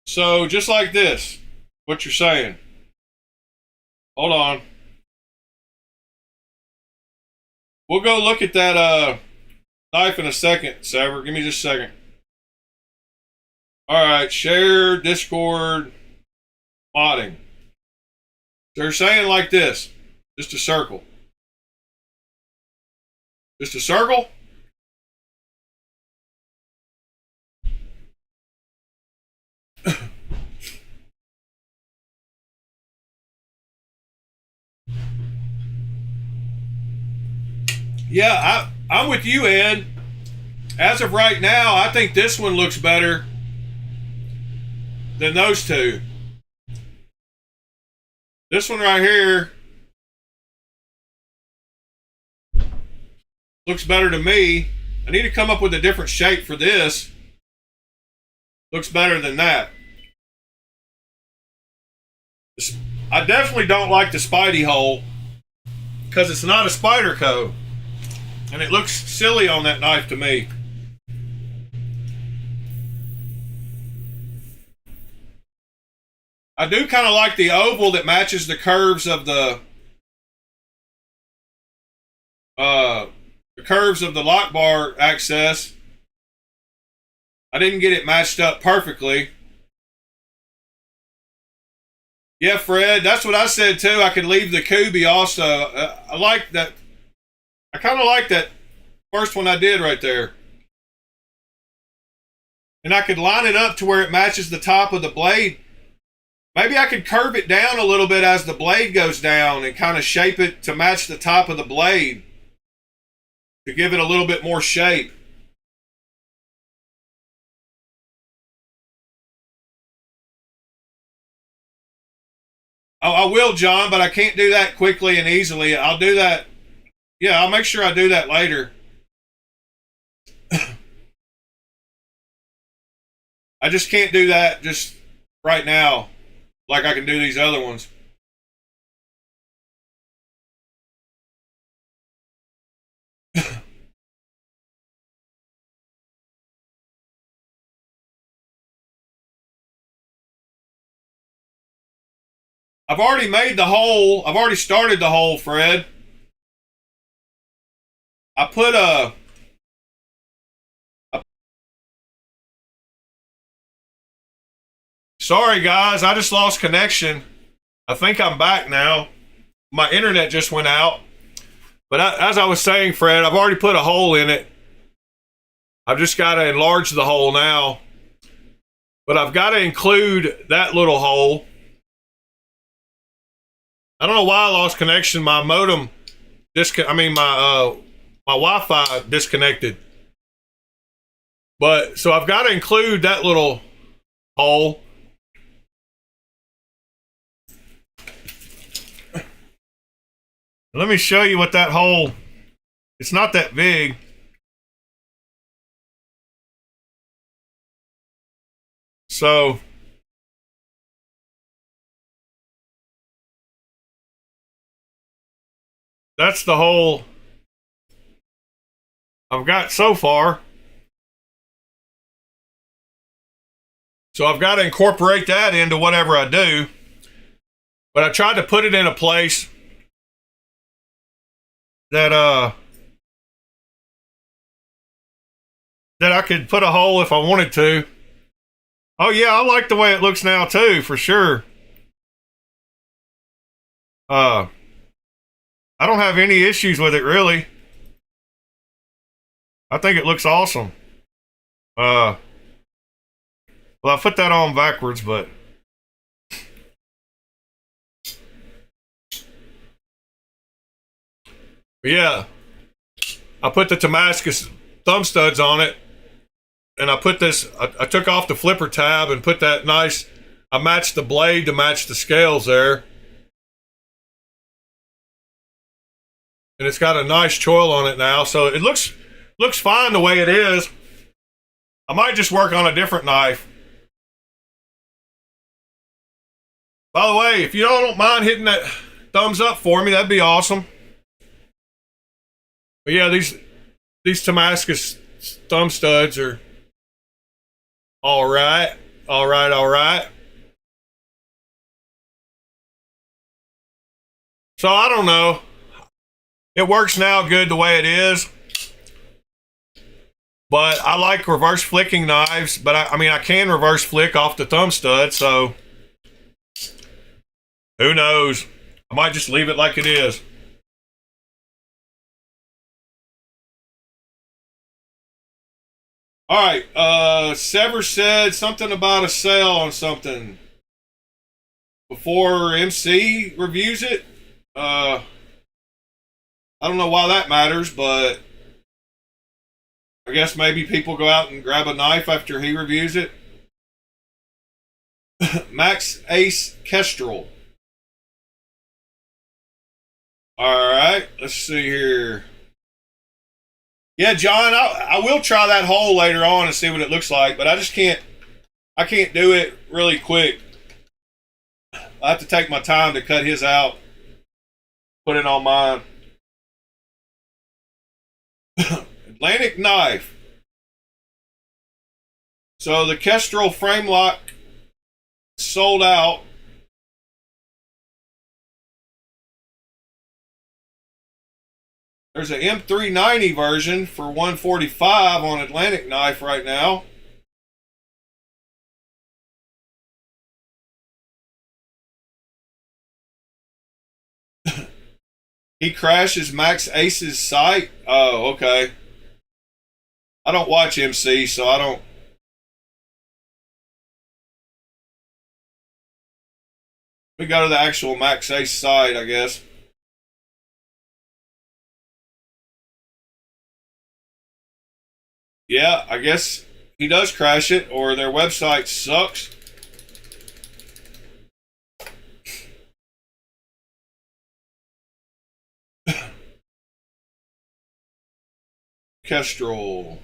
So just like this, what you're saying. Hold on. We'll go look at that knife in a second, Sever. Give me just a second. All right, share, Discord, modding. They're saying like this, just a circle. Just a circle? Yeah, I'm with you, Ed. As of right now, I think this one looks better than those two. This one right here looks better to me. I need to come up with a different shape for this. Looks better than that. I definitely don't like the Spidey hole because it's not a Spyderco. And it looks silly on that knife to me. I do kind of like the oval that matches the curves of the lock bar access. I didn't get it matched up perfectly. Yeah, Fred, that's what I said too. I could leave the Kubi also. I like that. I kind of like that first one I did right there. And I could line it up to where it matches the top of the blade. Maybe I could curve it down a little bit as the blade goes down and kind of shape it to match the top of the blade to give it a little bit more shape. Oh, I will, John, but I can't do that quickly and easily. I'll do that. Yeah, I'll make sure I do that later. I just can't do that just right now like I can do these other ones. I've already made the hole. I've already started the hole, Fred. I put a Sorry guys, I just lost connection. I think I'm back now. My internet just went out. But as I was saying, Fred, I've already put a hole in it. I've just got to enlarge the hole now. But I've got to include that little hole. I don't know why I lost connection. My modem my Wi-Fi disconnected. But so I've got to include that little hole. Let me show you what that hole. It's not that big. So that's the hole I've got so far. So I've got to incorporate that into whatever I do. But I tried to put it in a place that I could put a hole if I wanted to. Oh yeah, I like the way it looks now too, for sure. I don't have any issues with it, really. I think it looks awesome. Well, I put that on backwards, but yeah, I put the Damascus thumb studs on it, and I put this. I took off the flipper tab and put that nice. I matched the blade to match the scales there, and it's got a nice choil on it now, so it looks fine the way it is. I might just work on a different knife. By the way, if you don't mind hitting that thumbs up for me, that'd be awesome. But yeah, these Damascus thumb studs are all right. So I don't know. It works now good the way it is. But I like reverse flicking knives, but I mean, I can reverse flick off the thumb stud, so who knows? I might just leave it like it is. All right, Sever said something about a sale on something before MC reviews it. I don't know why that matters, but I guess maybe people go out and grab a knife after he reviews it. Max Ace Kestrel. All right, let's see here. Yeah, John, I will try that hole later on and see what it looks like, but I just can't. I can't do it really quick. I have to take my time to cut his out, put it on mine. Atlantic knife. So the Kestrel frame lock sold out. There's an M390 version for $145 on Atlantic Knife right now. He crashes Max Ace's site. Oh, okay. I don't watch MC, so I don't. We go to the actual Max Ace site, I guess. Yeah, I guess he does crash it, or their website sucks. Kestrel.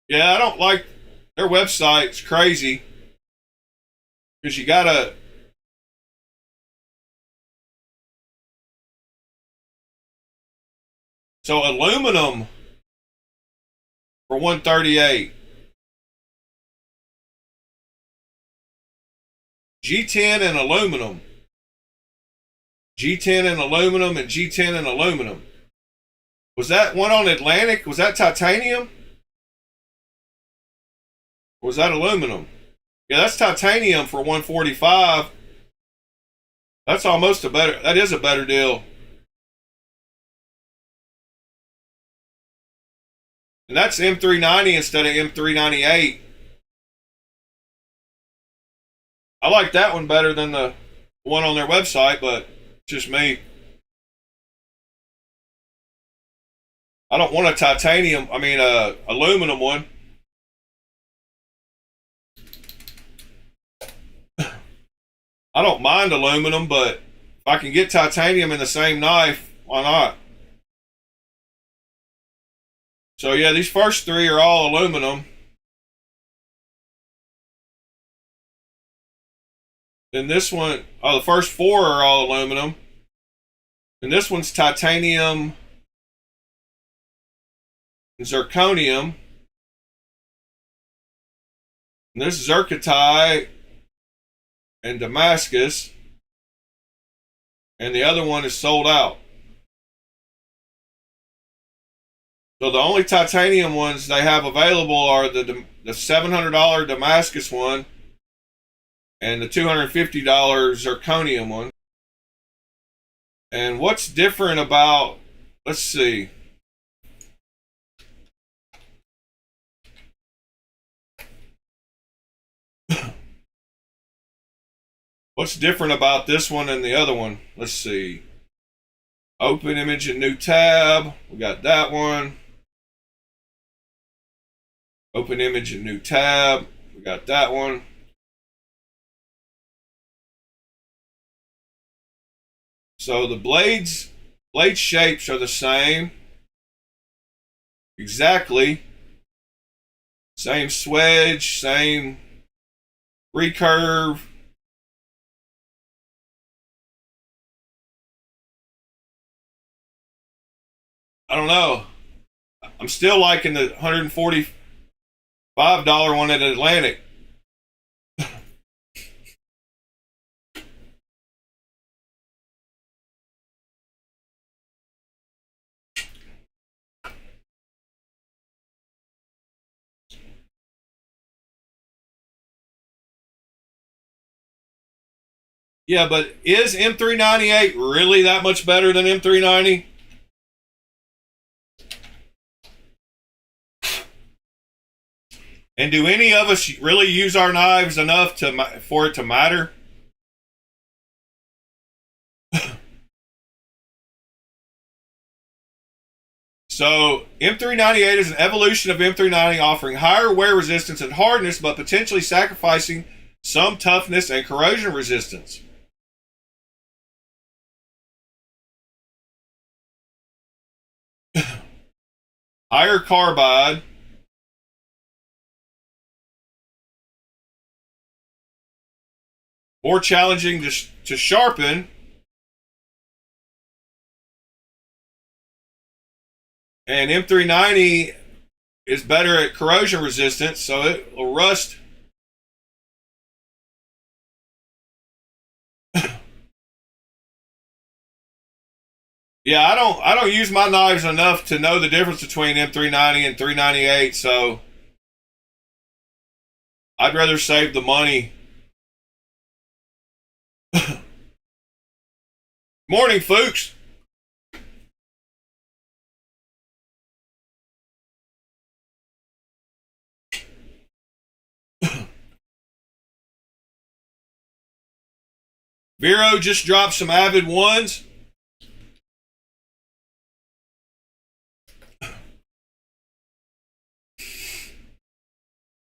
Yeah, I don't like their website's crazy because you gotta. So aluminum for 138. G10 and aluminum. G10 and aluminum and G10 and aluminum. Was that one on Atlantic? Was that titanium? Or was that aluminum? Yeah, that's titanium for 145. That's almost a better. That is a better deal. And that's M390 instead of M398. I like that one better than the one on their website, but just me. I don't want a titanium, aluminum one. I don't mind aluminum, but if I can get titanium in the same knife, why not? So yeah, these first three are all aluminum. Then this one, the first four are all aluminum. And this one's titanium and zirconium. And this is zircotite and Damascus. And the other one is sold out. So the only titanium ones they have available are the $700 Damascus one and the $250 zirconium one. And what's different about, let's see. What's different about this one and the other one? Let's see. Open image and new tab. We got that one. Open image and new tab. We got that one. So the blade shapes are the same. Exactly. Same swedge, same recurve. I don't know. I'm still liking the $145 one at Atlantic. Yeah, but is M398 really that much better than M390? And do any of us really use our knives enough for it to matter? So M398 is an evolution of M390, offering higher wear resistance and hardness, but potentially sacrificing some toughness and corrosion resistance. Higher carbide. More challenging to sharpen. And M390 is better at corrosion resistance, so it will rust. Yeah, I don't use my knives enough to know the difference between M390 and 398, so I'd rather save the money. Morning, folks. Vero just dropped some Avid ones.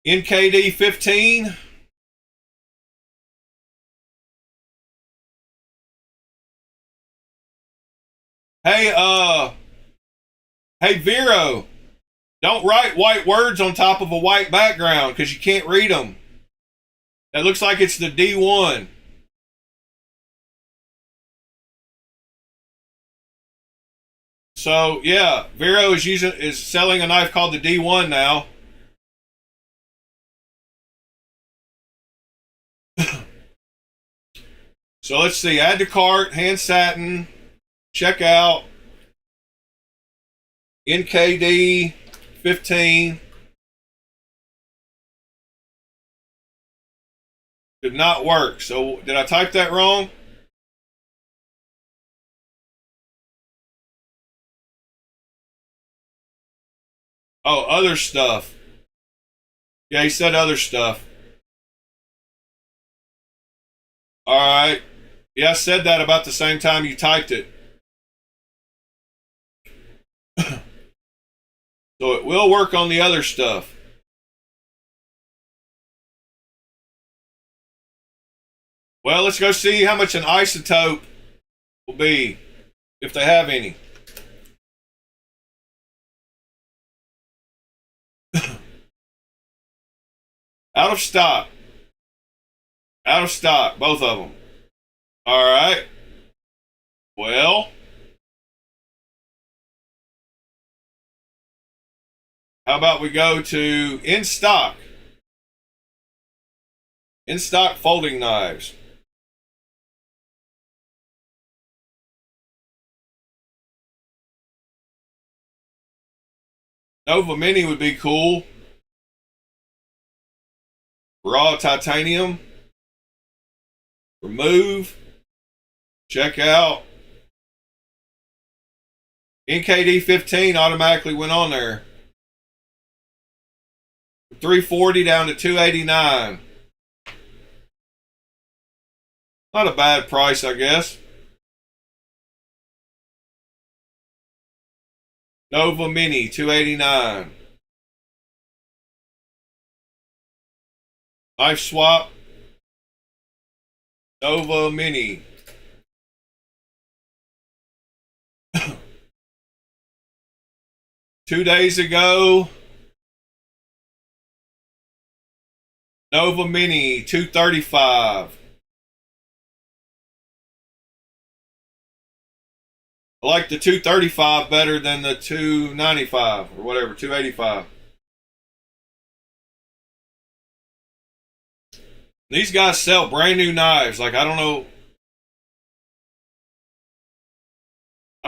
NKD 15. Hey, Vero, don't write white words on top of a white background because you can't read them. That looks like it's the D1. So yeah, Vero is selling a knife called the D1 now. So let's see, add to cart, hand satin, check out, NKD 15. Did not work. So did I type that wrong? Oh, other stuff. Yeah, he said other stuff. All right. Yeah, I said that about the same time you typed it. So it will work on the other stuff. Well, let's go see how much an isotope will be, if they have any. Out of stock. Out of stock, both of them. All right. Well, how about we go to in stock? In stock folding knives. Nova Mini would be cool. Raw titanium. Remove. Check out. NKD 15 automatically went on there. 340 down to 289. Not a bad price, I guess. Nova Mini 289. Knife swap. Nova Mini. Two days ago, Nova Mini 235. I like the 235 better than the 295 or whatever, 285. These guys sell brand new knives. Like, I don't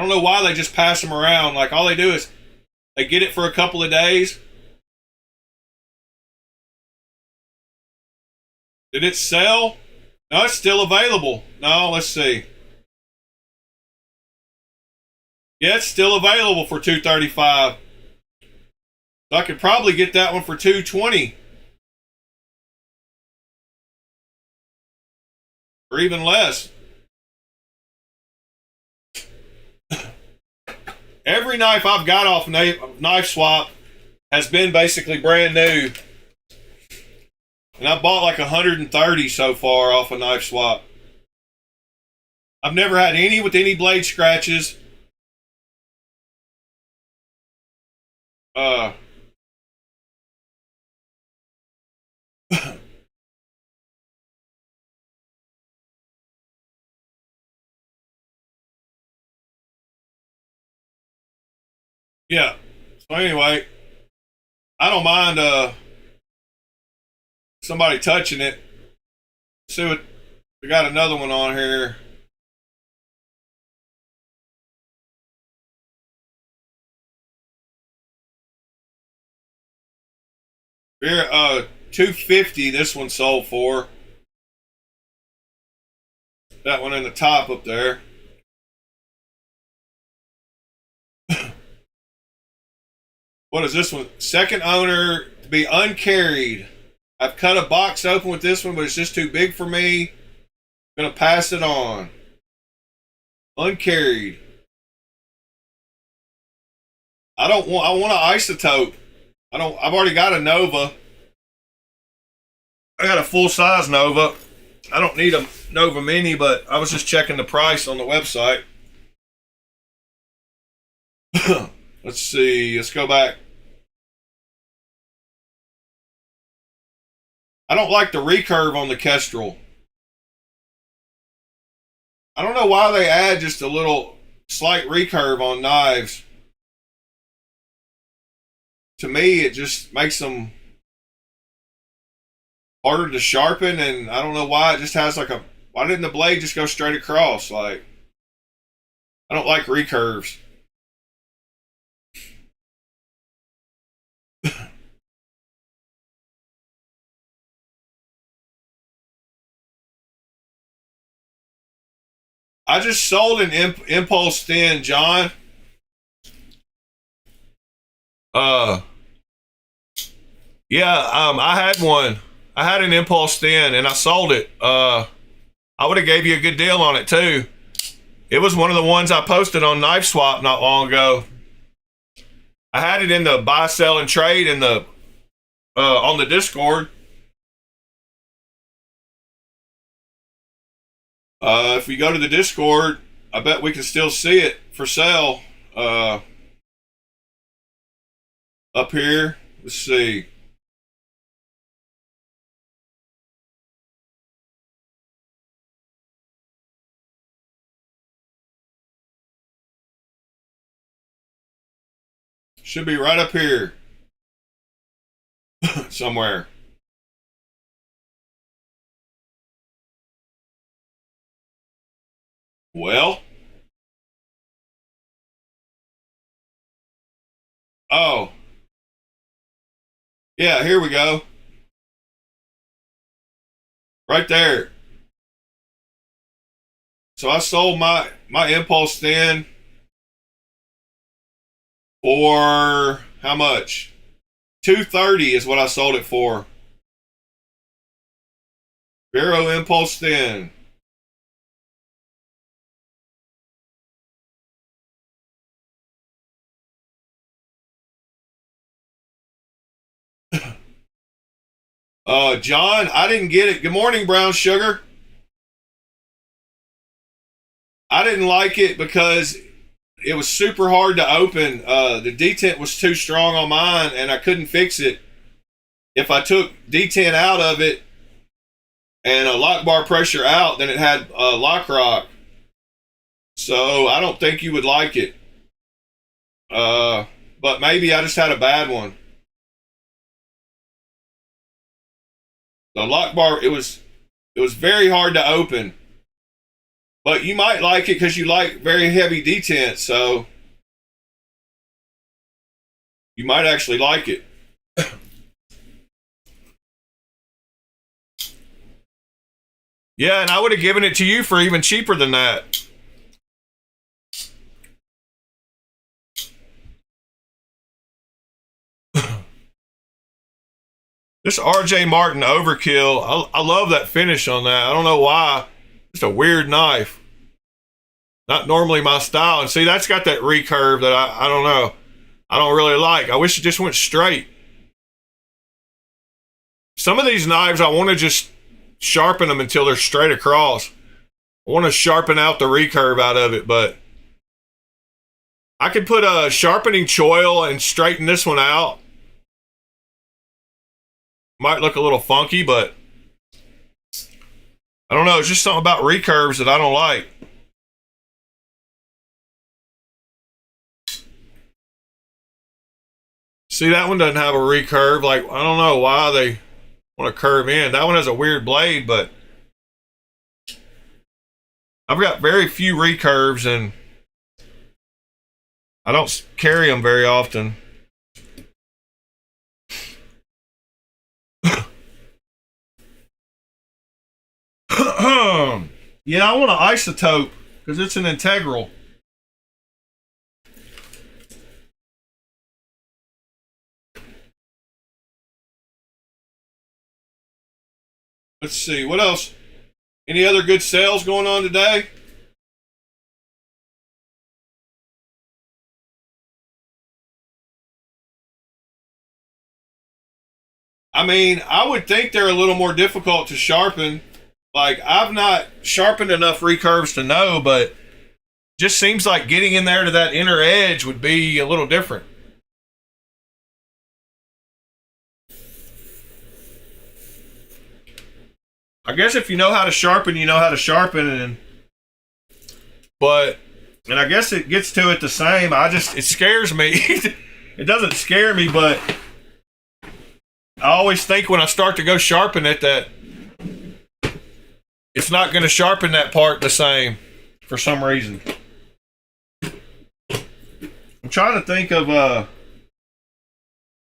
know why they just pass them around. Like, all they do is they get it for a couple of days. Did it sell? No, it's still available. No, let's see. Yeah, it's still available for $235. So I could probably get that one for $220. Or even less. Every knife I've got off Knife Swap has been basically brand new. And I bought like 130 so far off a Knife Swap. I've never had any with any blade scratches. Yeah. So anyway, I don't mind somebody touching it. See what we got. Another one on here. Here, $250 this one sold for. That one in the top up there. What is this one? Second owner to be uncarried. I've cut a box open with this one, but it's just too big for me. I'm gonna pass it on. Uncarried. I want an isotope. I've already got a Nova. I got a full size Nova. I don't need a Nova Mini, but I was just checking the price on the website. Let's see. Let's go back. I don't like the recurve on the Kestrel. I don't know why they add just a little slight recurve on knives. To me, it just makes them harder to sharpen, and I don't know why it just has like a. Why didn't the blade just go straight across? Like, I don't like recurves. I just sold an impulse thin, John. Yeah, I had one. I had an impulse thin, and I sold it. I would have gave you a good deal on it too. It was one of the ones I posted on Knife Swap not long ago. I had it in the buy, sell, and trade in the on the Discord. If we go to the Discord, I bet we can still see it for sale. Up here, let's see. Should be right up here somewhere. Well, oh, yeah, here we go. Right there. So I sold my impulse thin for how much? $230 is what I sold it for. Vero impulse thin. John, I didn't get it. Good morning, Brown Sugar. I didn't like it because it was super hard to open. The detent was too strong on mine, and I couldn't fix it. If I took detent out of it and a lock bar pressure out, then it had lock rock. So I don't think you would like it. But maybe I just had a bad one. The lock bar, it was very hard to open. But you might like it because you like very heavy detent, so you might actually like it. Yeah, and I would have given it to you for even cheaper than that. This RJ Martin overkill, I love that finish on that. I don't know why. Just a weird knife. Not normally my style. And see, that's got that recurve that I don't know. I don't really like. I wish it just went straight. Some of these knives, I want to just sharpen them until they're straight across. I want to sharpen out the recurve out of it, but I could put a sharpening choil and straighten this one out. Might look a little funky, but I don't know. It's just something about recurves that I don't like. See, that one doesn't have a recurve. Like, I don't know why they want to curve in. That one has a weird blade, but I've got very few recurves and I don't carry them very often. Yeah, I want an isotope because it's an integral. Let's see, what else? Any other good sales going on today? I mean, I would think they're a little more difficult to sharpen. Like, I've not sharpened enough recurves to know, but just seems like getting in there to that inner edge would be a little different. I guess if you know how to sharpen, you know how to sharpen, but I guess it gets to it the same. It scares me. It doesn't scare me, but I always think when I start to go sharpen it that it's not going to sharpen that part the same for some reason. I'm trying to think of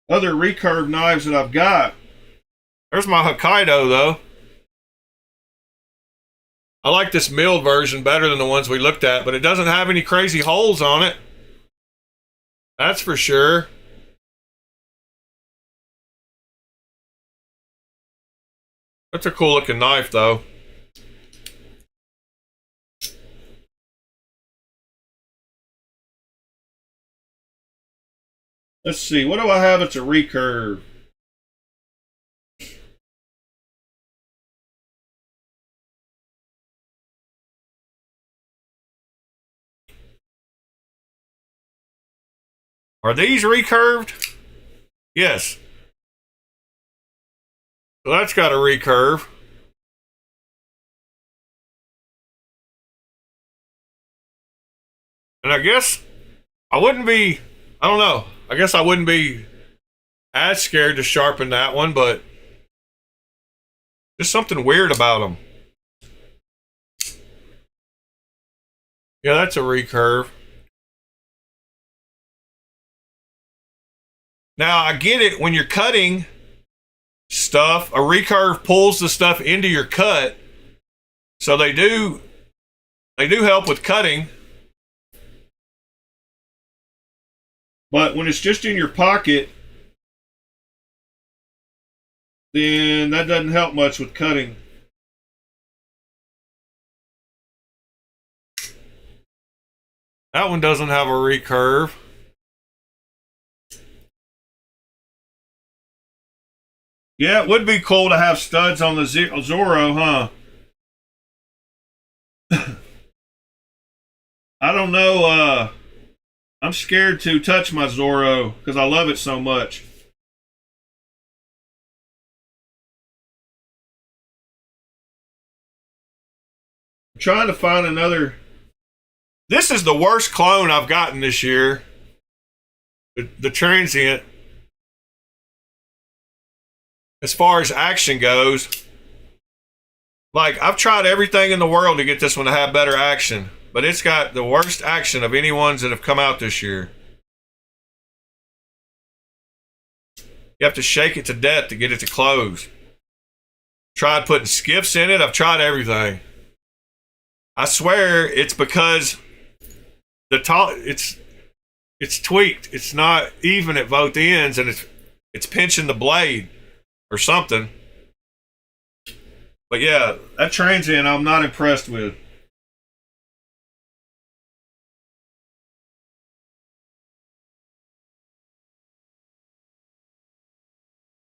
other recurve knives that I've got. There's my Hokkaido, though. I like this milled version better than the ones we looked at, but it doesn't have any crazy holes on it. That's for sure. That's a cool looking knife, though. Let's see, what do I have that's a recurve? Are these recurved? Yes. So that's got a recurve. And I guess I wouldn't be, I don't know. I guess I wouldn't be as scared to sharpen that one, but just something weird about them. Yeah, that's a recurve. Now, I get it. When you're cutting stuff, a recurve pulls the stuff into your cut. So they do They do help with cutting. But when it's just in your pocket, then that doesn't help much with cutting. That one doesn't have a recurve. Yeah, it would be cool to have studs on the Zorro, huh? I don't know. I'm scared to touch my Zorro because I love it so much. I'm trying to find another. This is the worst clone I've gotten this year. The transient. As far as action goes, like, I've tried everything in the world to get this one to have better action, but it's got the worst action of any ones that have come out this year. You have to shake it to death to get it to close. Tried putting skiffs in it. I've tried everything. I swear it's because it's tweaked. It's not even at both ends, and it's pinching the blade or something. But yeah, that transient I'm not impressed with.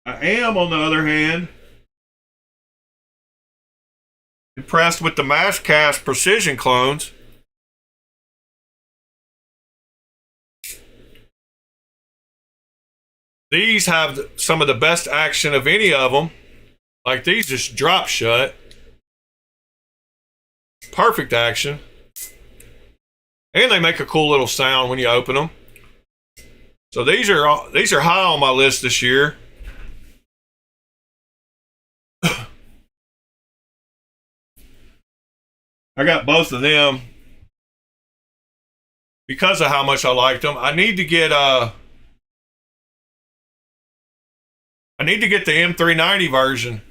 I am, on the other hand, impressed with the mass cast precision clones. These have some of the best action of any of them. Like, these just drop shut. Perfect action. And they make a cool little sound when you open them. So these are high on my list this year. I got both of them because of how much I liked them. I need to get the M390 version.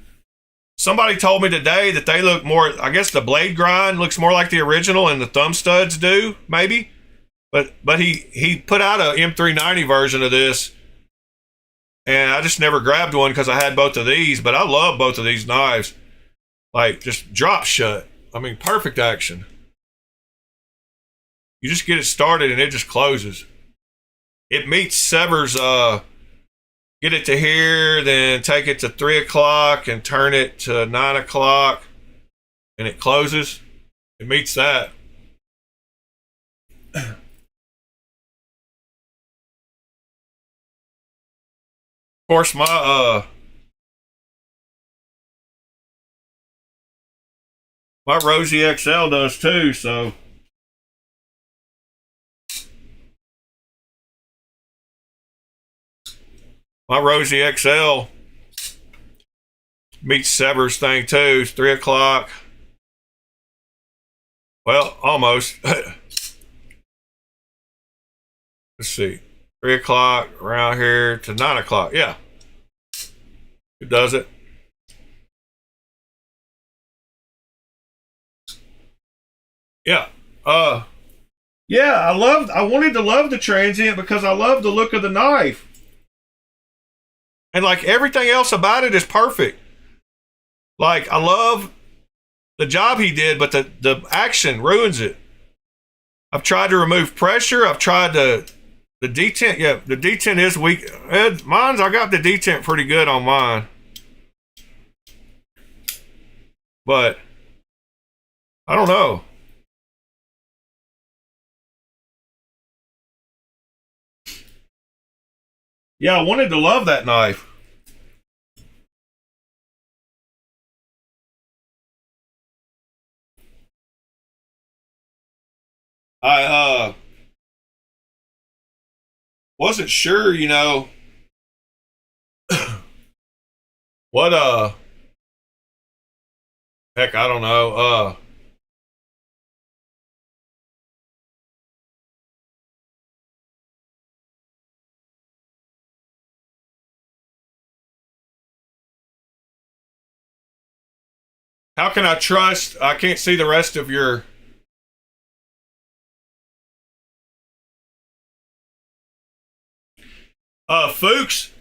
Somebody told me today that they look more, I guess the blade grind looks more like the original and the thumb studs do, maybe. But he put out a M390 version of this, and I just never grabbed one because I had both of these, but I love both of these knives. Like, just drop shut. I mean, perfect action. You just get it started and it just closes. It meets Sever's get it to here, then take it to 3 o'clock and turn it to 9 o'clock, and it closes. It meets that. Of course, my Rosie XL does too, so my Rosie XL meets Sever's thing too. It's 3 o'clock. Well, almost. Let's see. 3 o'clock around here to 9 o'clock. Yeah. It does it. Yeah. Yeah, I wanted to love the transient because I love the look of the knife. And like, everything else about it is perfect. Like, I love the job he did, but the action ruins it. I've tried to remove pressure. I've tried the detent. Yeah, the detent is weak. I got the detent pretty good on mine. But I don't know. Yeah, I wanted to love that knife. I wasn't sure, what heck, I don't know. How can I trust? I can't see the rest of your Fuchs,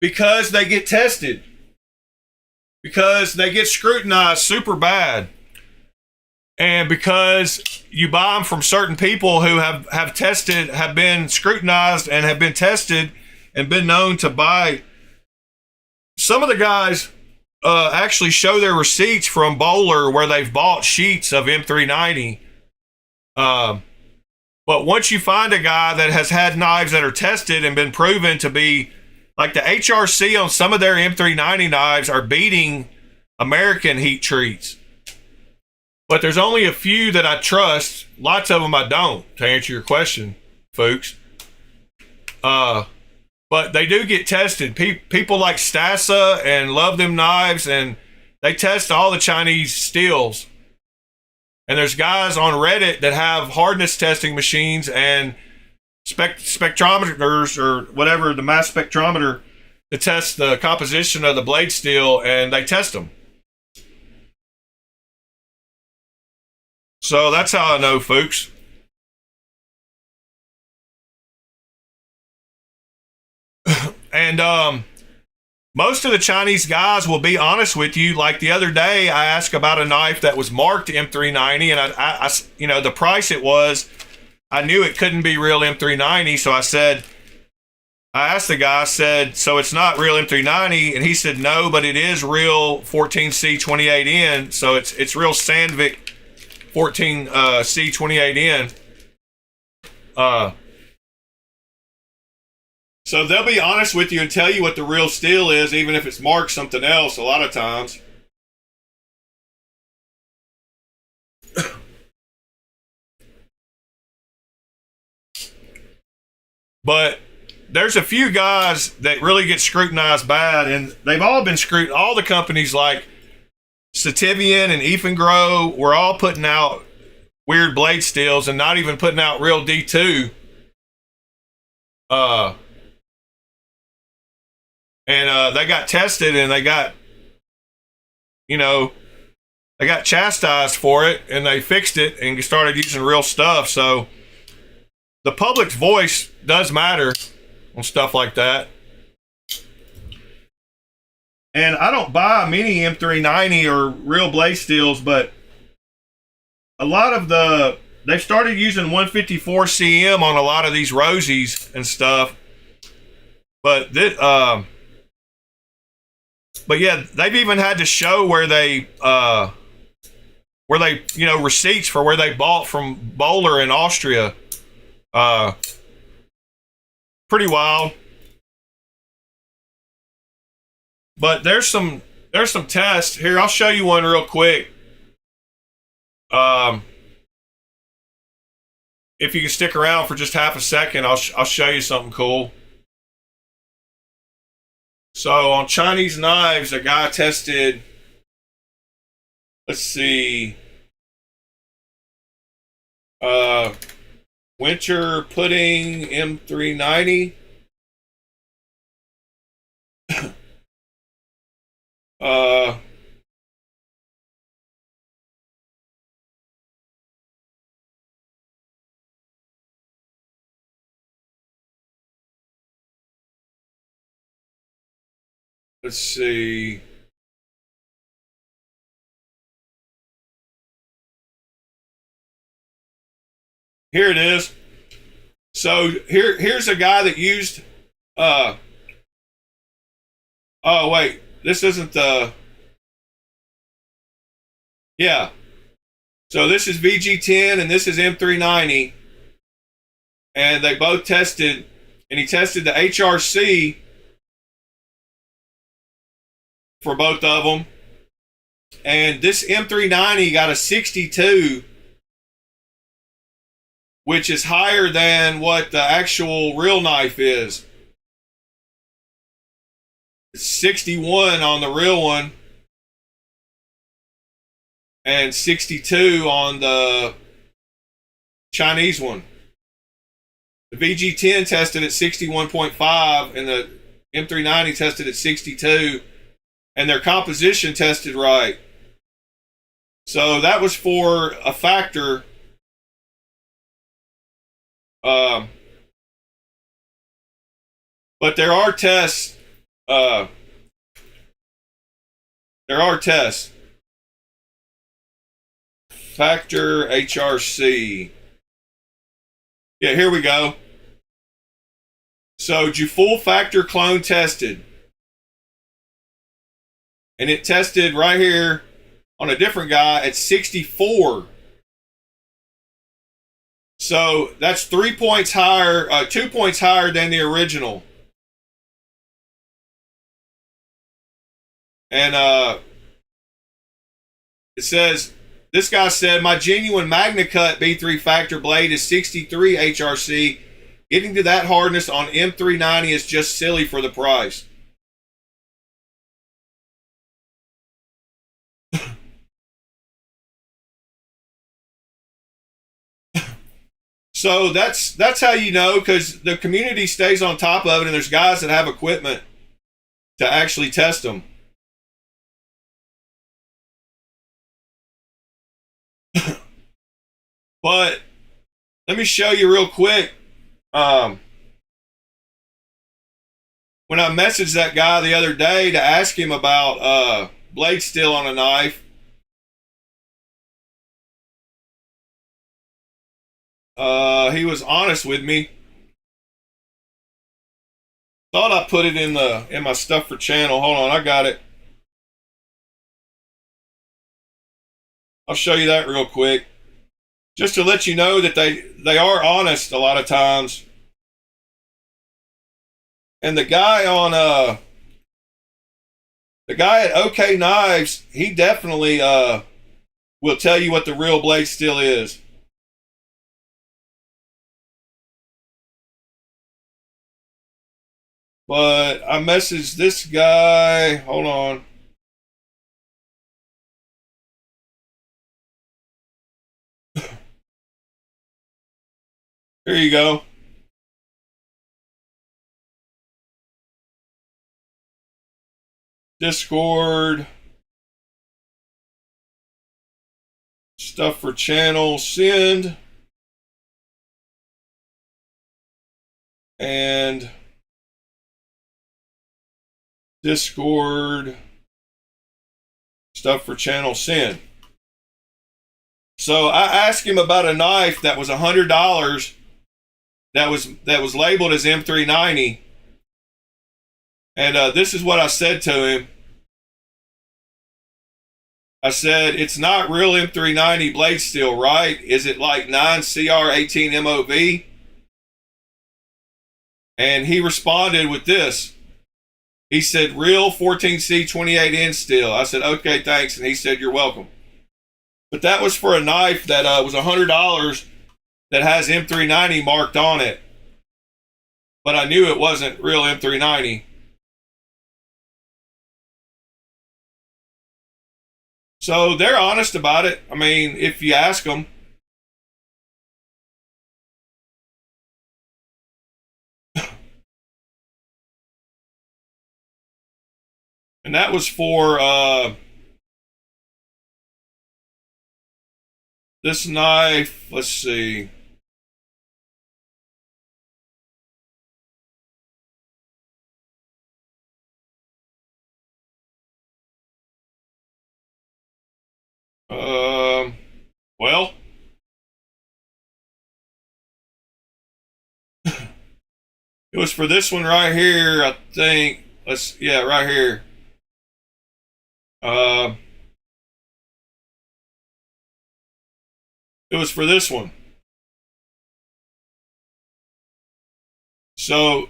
because they get tested, because they get scrutinized super bad, and because you buy them from certain people who have tested, have been scrutinized, and have been tested, and been known to buy. Some of the guys actually show their receipts from Bowler where they've bought sheets of M390. But once you find a guy that has had knives that are tested and been proven to be, like the HRC on some of their M390 knives are beating American heat treats. But there's only a few that I trust. Lots of them I don't, to answer your question, folks. But they do get tested. People like Stassa and love them knives, and they test all the Chinese steels. And there's guys on Reddit that have hardness testing machines and spectrometers, or whatever, the mass spectrometer, to test the composition of the blade steel, and they test them. So that's how I know, folks. And most of the Chinese guys will be honest with you. Like the other day, I asked about a knife that was marked M390, and I you know, the price it was, I knew it couldn't be real M390, so I asked the guy, I said, so it's not real M390, and he said no, but it is real 14C28N, so it's real Sandvik 14C28N. So they'll be honest with you and tell you what the real steel is, even if it's marked something else a lot of times. But there's a few guys that really get scrutinized bad, and they've all been scrutinized. All the companies like Sativian and Ifengro were all putting out weird blade steels and not even putting out real D2. And they got tested, and they got, you know, they got chastised for it, and they fixed it and started using real stuff. So the public's voice does matter on stuff like that. And I don't buy many M390 or real blade steels, but a lot of they've started using 154 CM on a lot of these Rosies and stuff. But yeah, they've even had to show where they you know, receipts for where they bought from Bowler in Austria. Pretty wild. But there's some tests here. I'll show you one real quick. If you can stick around for just half a second, I'll show you something cool. So on Chinese knives, a guy tested, let's see, winter pudding M390. Let's see. Here it is. So here's a guy that used oh wait, this isn't the, yeah. So this is VG10 and this is M390. And they both tested, and he tested the HRC for both of them. And this M390 got a 62, which is higher than what the actual real knife is. It's 61 on the real one and 62 on the Chinese one. The VG10 tested at 61.5 and the M390 tested at 62, and their composition tested right. So that was for a factor. But there are tests. There are tests. Factor HRC. Yeah, here we go. So Jufull Factor clone tested. And it tested right here on a different guy at 64. So that's 3 points higher, 2 points higher than the original. And it says, this guy said, my genuine MagnaCut B3 Factor blade is 63 HRC. Getting to that hardness on M390 is just silly for the price. So that's how you know, because the community stays on top of it, and there's guys that have equipment to actually test them. But let me show you real quick. When I messaged that guy the other day to ask him about blade steel on a knife, he was honest with me. Thought I put it in my stuff for channel. Hold on, I got it. I'll show you that real quick, just to let you know that they are honest a lot of times. And the guy at OK Knives, he definitely will tell you what the real blade steel is. But I messaged this guy. Hold on. Here you go. Discord. Stuff for channel. Send. And Discord. Stuff for channel. Send. So I asked him about a knife that was $100 that was labeled as M390. And this is what I said to him. I said, it's not real M390 blade steel, right? Is it like 9CR18 MOV? And he responded with this. He said, real 14C 28N steel. I said, okay, thanks. And he said, you're welcome. But that was for a knife that was $100 that has M390 marked on it. But I knew it wasn't real M390. So they're honest about it. I mean, if you ask them. And that was for this knife. Let's see. Well, it was for this one right here, I think. Yeah, right here. It was for this one. So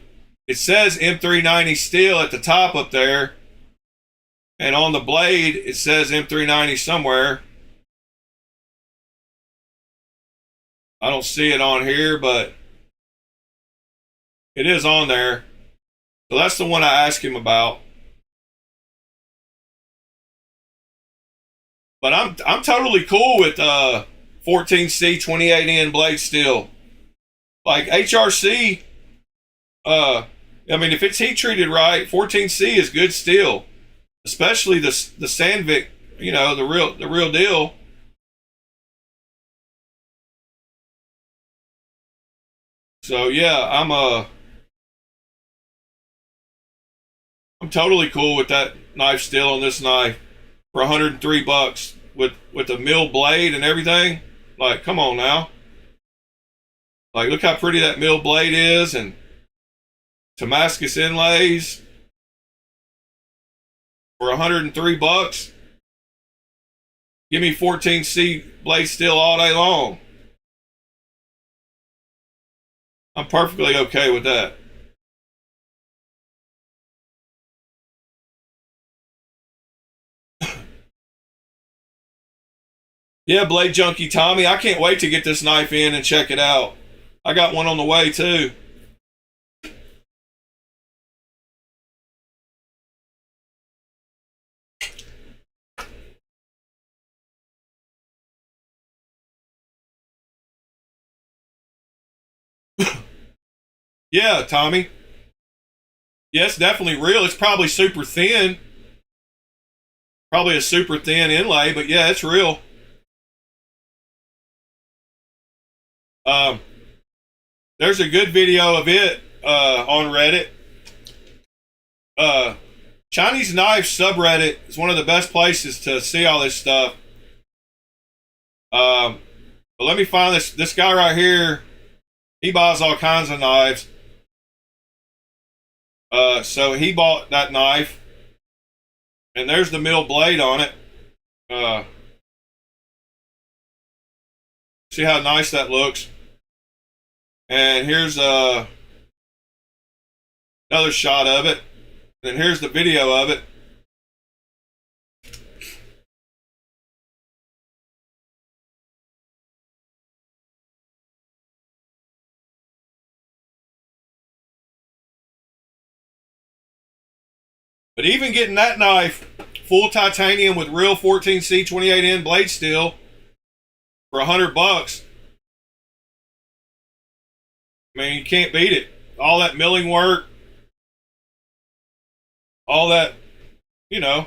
it says M390 steel at the top up there, and on the blade it says M390 somewhere. I don't see it on here, but it is on there. So that's the one I asked him about. But I'm totally cool with 14C 28N blade steel. Like HRC, I mean, if it's heat treated right, 14C is good steel, especially the Sandvik, you know, the real deal. So yeah, I'm totally cool with that knife still on this knife for $103 with the mill blade and everything. Like, come on now. Like, look how pretty that mill blade is, and Damascus inlays for $103. Give me 14C blade steel all day long. I'm perfectly okay with that. Yeah, Blade Junkie Tommy, I can't wait to get this knife in and check it out. I got one on the way too. Yeah, Tommy. Yeah, it's definitely real. It's probably super thin. Probably a super thin inlay, but yeah, it's real. Um, there's a good video of it on Reddit. Chinese Knife subreddit is one of the best places to see all this stuff. But let me find this guy right here. He buys all kinds of knives. So he bought that knife, and there's the mill blade on it. See how nice that looks. And here's another shot of it. And here's the video of it. But even getting that knife, full titanium with real 14C 28N blade steel for $100, I mean, you can't beat it. All that milling work, all that, you know.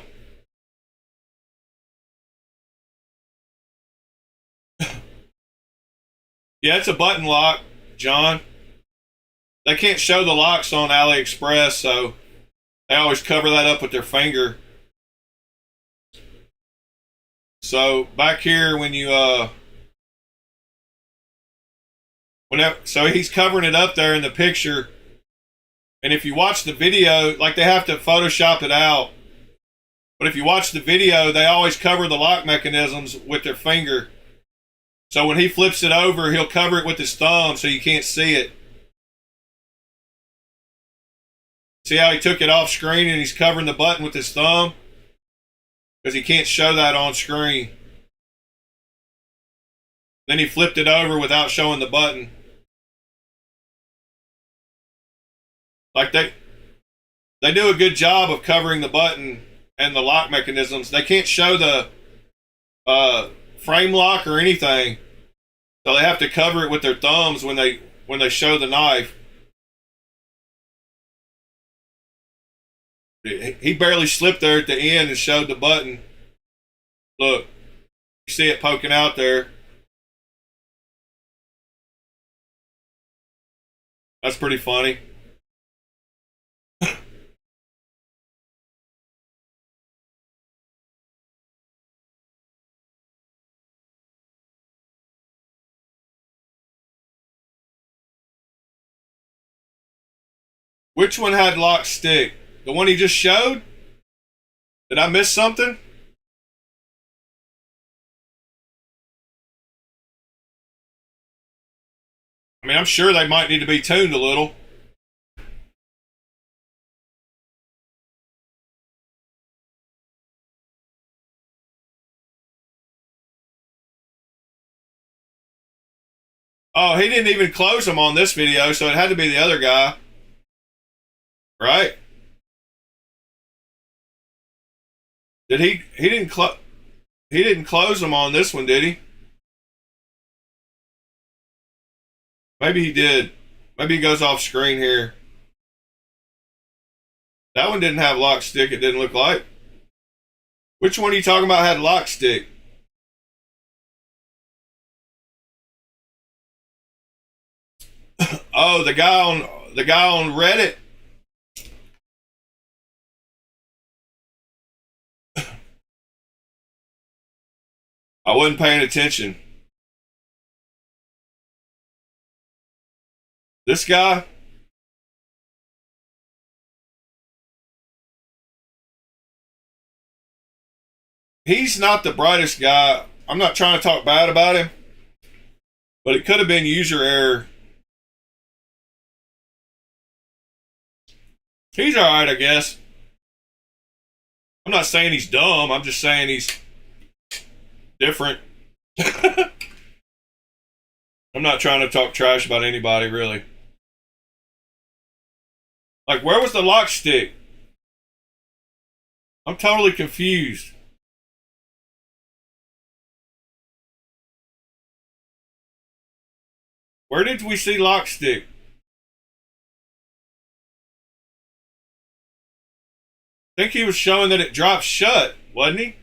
Yeah, it's a button lock, John. They can't show the locks on AliExpress, so they always cover that up with their finger. So back here, when you so he's covering it up there in the picture, and if you watch the video, like, they have to Photoshop it out, but if you watch the video, they always cover the lock mechanisms with their finger. So when he flips it over, he'll cover it with his thumb so you can't see it. See how he took it off screen and he's covering the button with his thumb? Because he can't show that on screen. Then he flipped it over without showing the button. Like, they do a good job of covering the button and the lock mechanisms. They can't show the frame lock or anything, so they have to cover it with their thumbs when they show the knife. He barely slipped there at the end and showed the button. Look, you see it poking out there. That's pretty funny. Which one had lock stick? The one he just showed? Did I miss something? I mean, I'm sure they might need to be tuned a little. Oh, he didn't even close them on this video, so it had to be the other guy. Right? Did he didn't close them on this one, did he? Maybe he did. Maybe he goes off screen here. That one didn't have lock stick, it didn't look like. Which one are you talking about had lock stick? Oh, the guy on Reddit. I wasn't paying attention. This guy. He's not the brightest guy. I'm not trying to talk bad about him, but it could have been user error. He's alright, I guess. I'm not saying he's dumb. I'm just saying he's different. I'm not trying to talk trash about anybody, really. Like, where was the lock stick? I'm totally confused. Where did we see lock stick? I think he was showing that it drops shut, wasn't he?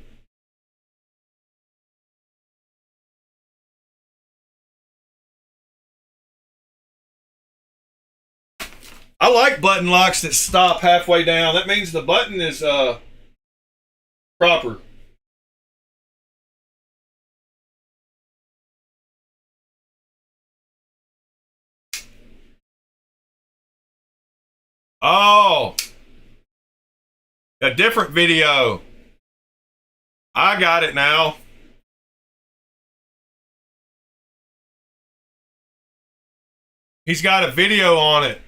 I like button locks that stop halfway down. That means the button is proper. Oh, a different video. I got it now. He's got a video on it.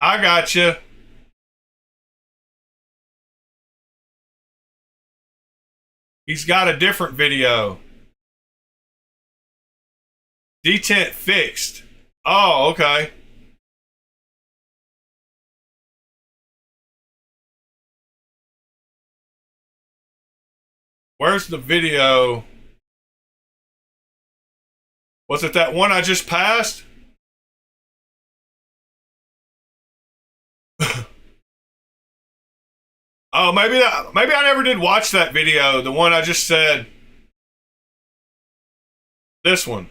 I got you. He's got a different video. Detent fixed. Oh, okay. Where's the video? Was it that one I just passed? Oh, maybe I never did watch that video. The one I just said. This one.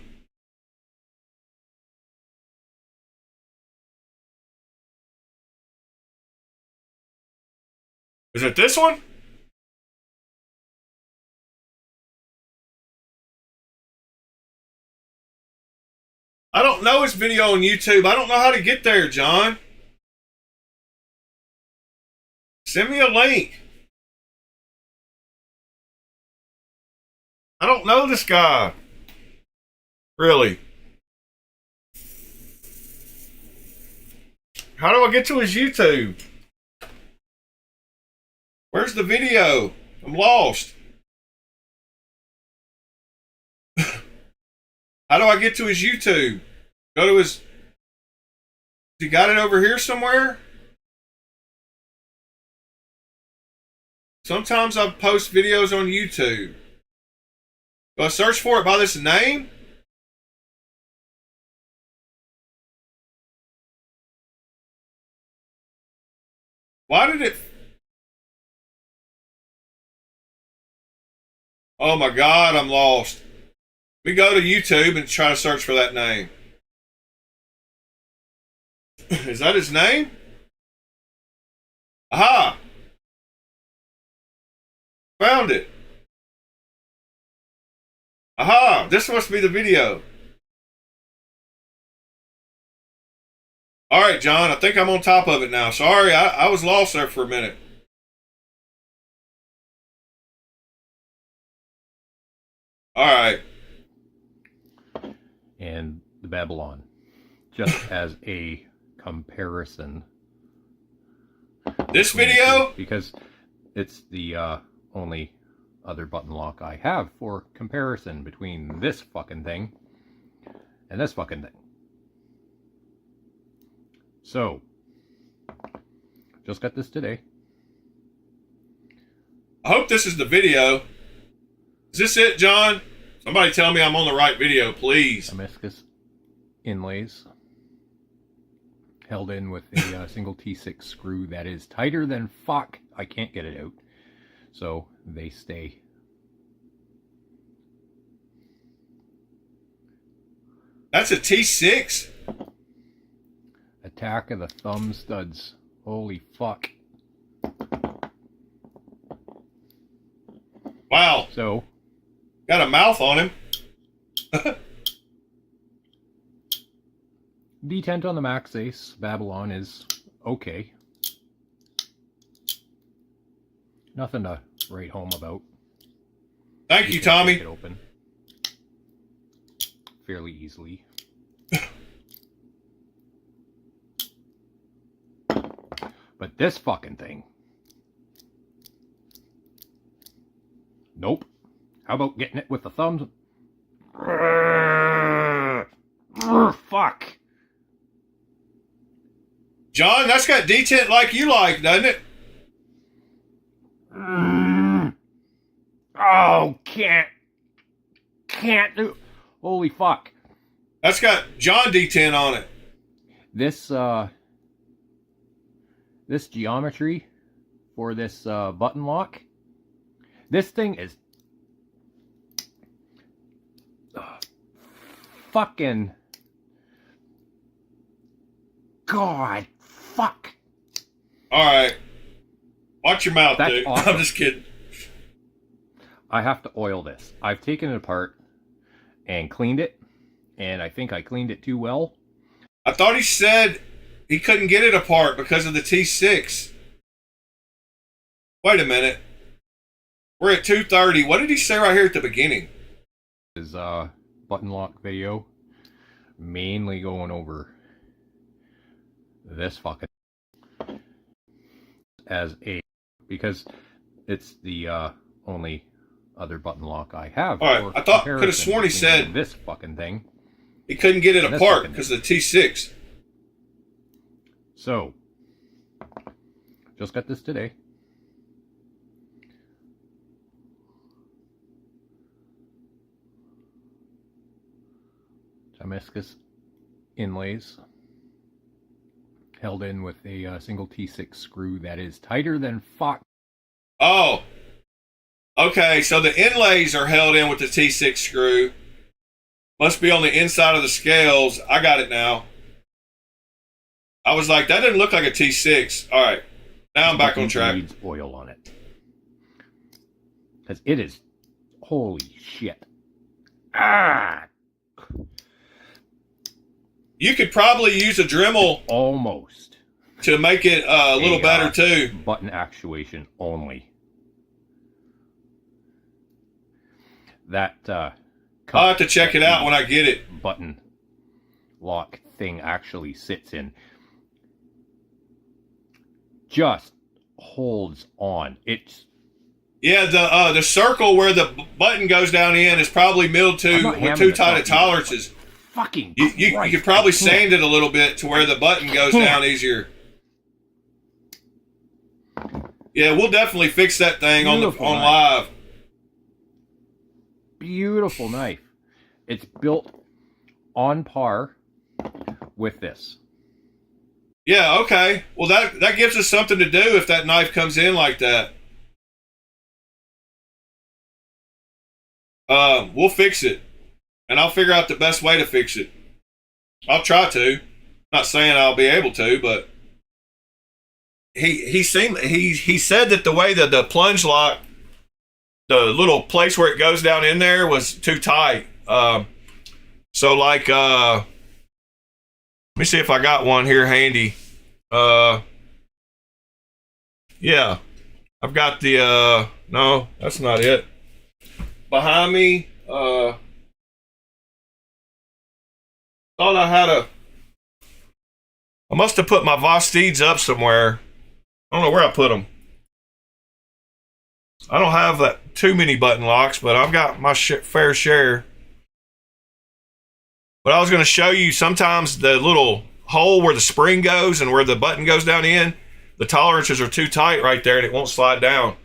Is it this one? I don't know his video on YouTube. I don't know how to get there, John. Send me a link. I don't know this guy. Really. How do I get to his YouTube? Where's the video? I'm lost. How do I get to his YouTube? Go to his... He got it over here somewhere? Sometimes I post videos on YouTube. Do I search for it by this name? Why did it... Oh my God, I'm lost. We go to YouTube and try to search for that name. Is that his name? Aha! Found it. Aha! This must be the video. Alright, John, I think I'm on top of it now. Sorry, I was lost there for a minute. Alright. And the Babylon, just as a comparison. This video? Because it's the only other button lock I have for comparison between this fucking thing and this fucking thing. So, just got this today. I hope this is the video. Is this it, John? Somebody tell me I'm on the right video, please. Hibiscus inlays held in with a single T6 screw that is tighter than fuck. I can't get it out, so they stay. That's a T6? Attack of the thumb studs. Holy fuck. Wow. So Got a mouth on him. Detent on the max ace. Babylon is okay. Nothing to write home about. Thank you, Tommy. It open fairly easily. But this fucking thing. Nope. How about getting it with the thumbs? Fuck. John, that's got detent like you like, doesn't it? Oh, can't do. Holy fuck. That's got John detent on it. This this geometry for this button lock. This thing is fucking God, fuck. All right. Watch your mouth, That's dude. awesome. I'm just kidding. I have to oil this. I've taken it apart and cleaned it, and I think I cleaned it too well. I thought he said he couldn't get it apart because of the T6. Wait a minute. We're at 2:30. What did he say right here at the beginning? His button lock video, mainly going over this fucking as a, because it's the only other button lock I have. All right, I thought, could have sworn he said this fucking thing. He couldn't get it apart because of the T6. So, just got this today. Damascus inlays held in with a single T6 screw that is tighter than fuck. Oh, okay. So the inlays are held in with the T6 screw. Must be on the inside of the scales. I got it now. I was like, that doesn't look like a T6. All right, now I'm back on track. Needs oil on it because it is holy shit. Ah. You could probably use a Dremel Almost to make it a little better too. Button actuation only. That I'll have to check it out when I get it. Button lock thing actually sits in. Just holds on. It's Yeah, the circle where the button goes down in is probably milled to with too tight of tolerances. Fucking you could probably sand it a little bit to where the button goes down easier. Yeah, we'll definitely fix that thing on live. Beautiful knife. It's built on par with this. Yeah, okay. Well, that gives us something to do if that knife comes in like that. We'll fix it. And I'll figure out the best way to fix it. I'll try to. Not saying I'll be able to, but he said that the way that the plunge lock, the little place where it goes down in there, was too tight. So like, let me see if I got one here handy. Yeah, I've got the no, that's not it. Behind me, thought I had I must have put my Vosteeds up somewhere. I don't know where I put them. I don't have that too many button locks, but I've got my fair share. But I was going to show you sometimes the little hole where the spring goes and where the button goes down in, the tolerances are too tight right there and it won't slide down.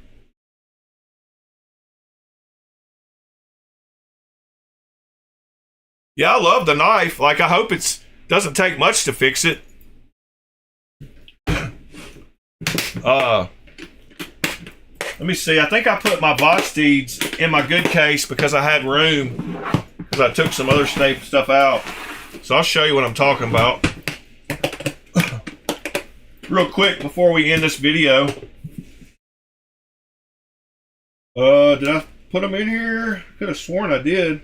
Yeah, I love the knife. Like, I hope it doesn't take much to fix it. Let me see. I think I put my Vosteeds in my good case because I had room. Because I took some other stuff out. So I'll show you what I'm talking about. Real quick before we end this video. Did I put them in here? Could have sworn I did.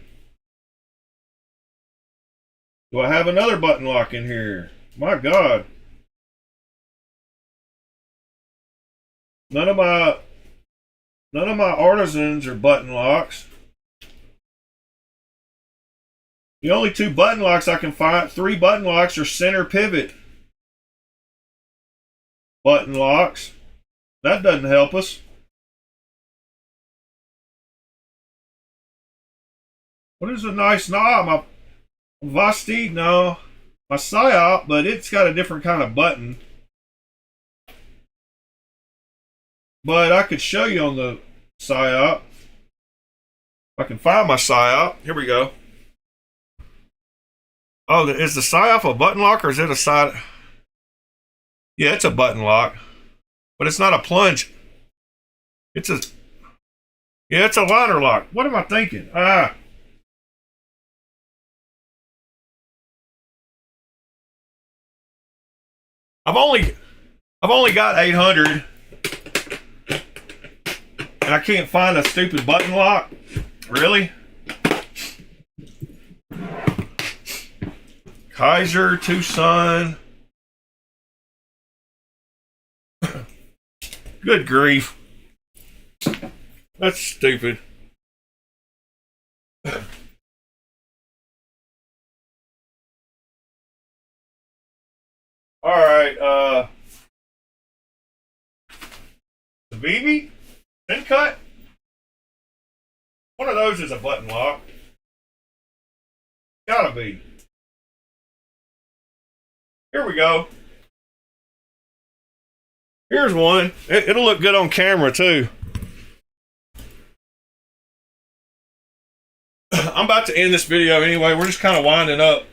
Do I have another button lock in here? My God. None of my artisans are button locks. The only 2 button locks I can find, 3 button locks are center pivot button locks. That doesn't help us. What is a nice knob? My Vasti, no. My Psyop, but it's got a different kind of button. But I could show you on the Psyop. I can find my Psyop. Here we go. Oh, is the Psyop a button lock or is it a side? Yeah, it's a button lock. But it's not a plunge. It's a liner lock. What am I thinking? I've only got 800 and I can't find a stupid button lock. Really? Kaiser, Tucson. Good grief. That's stupid. All right, the BB? Thin cut? One of those is a button lock. Gotta be. Here we go. Here's one. It'll look good on camera too. I'm about to end this video anyway. We're just kind of winding up.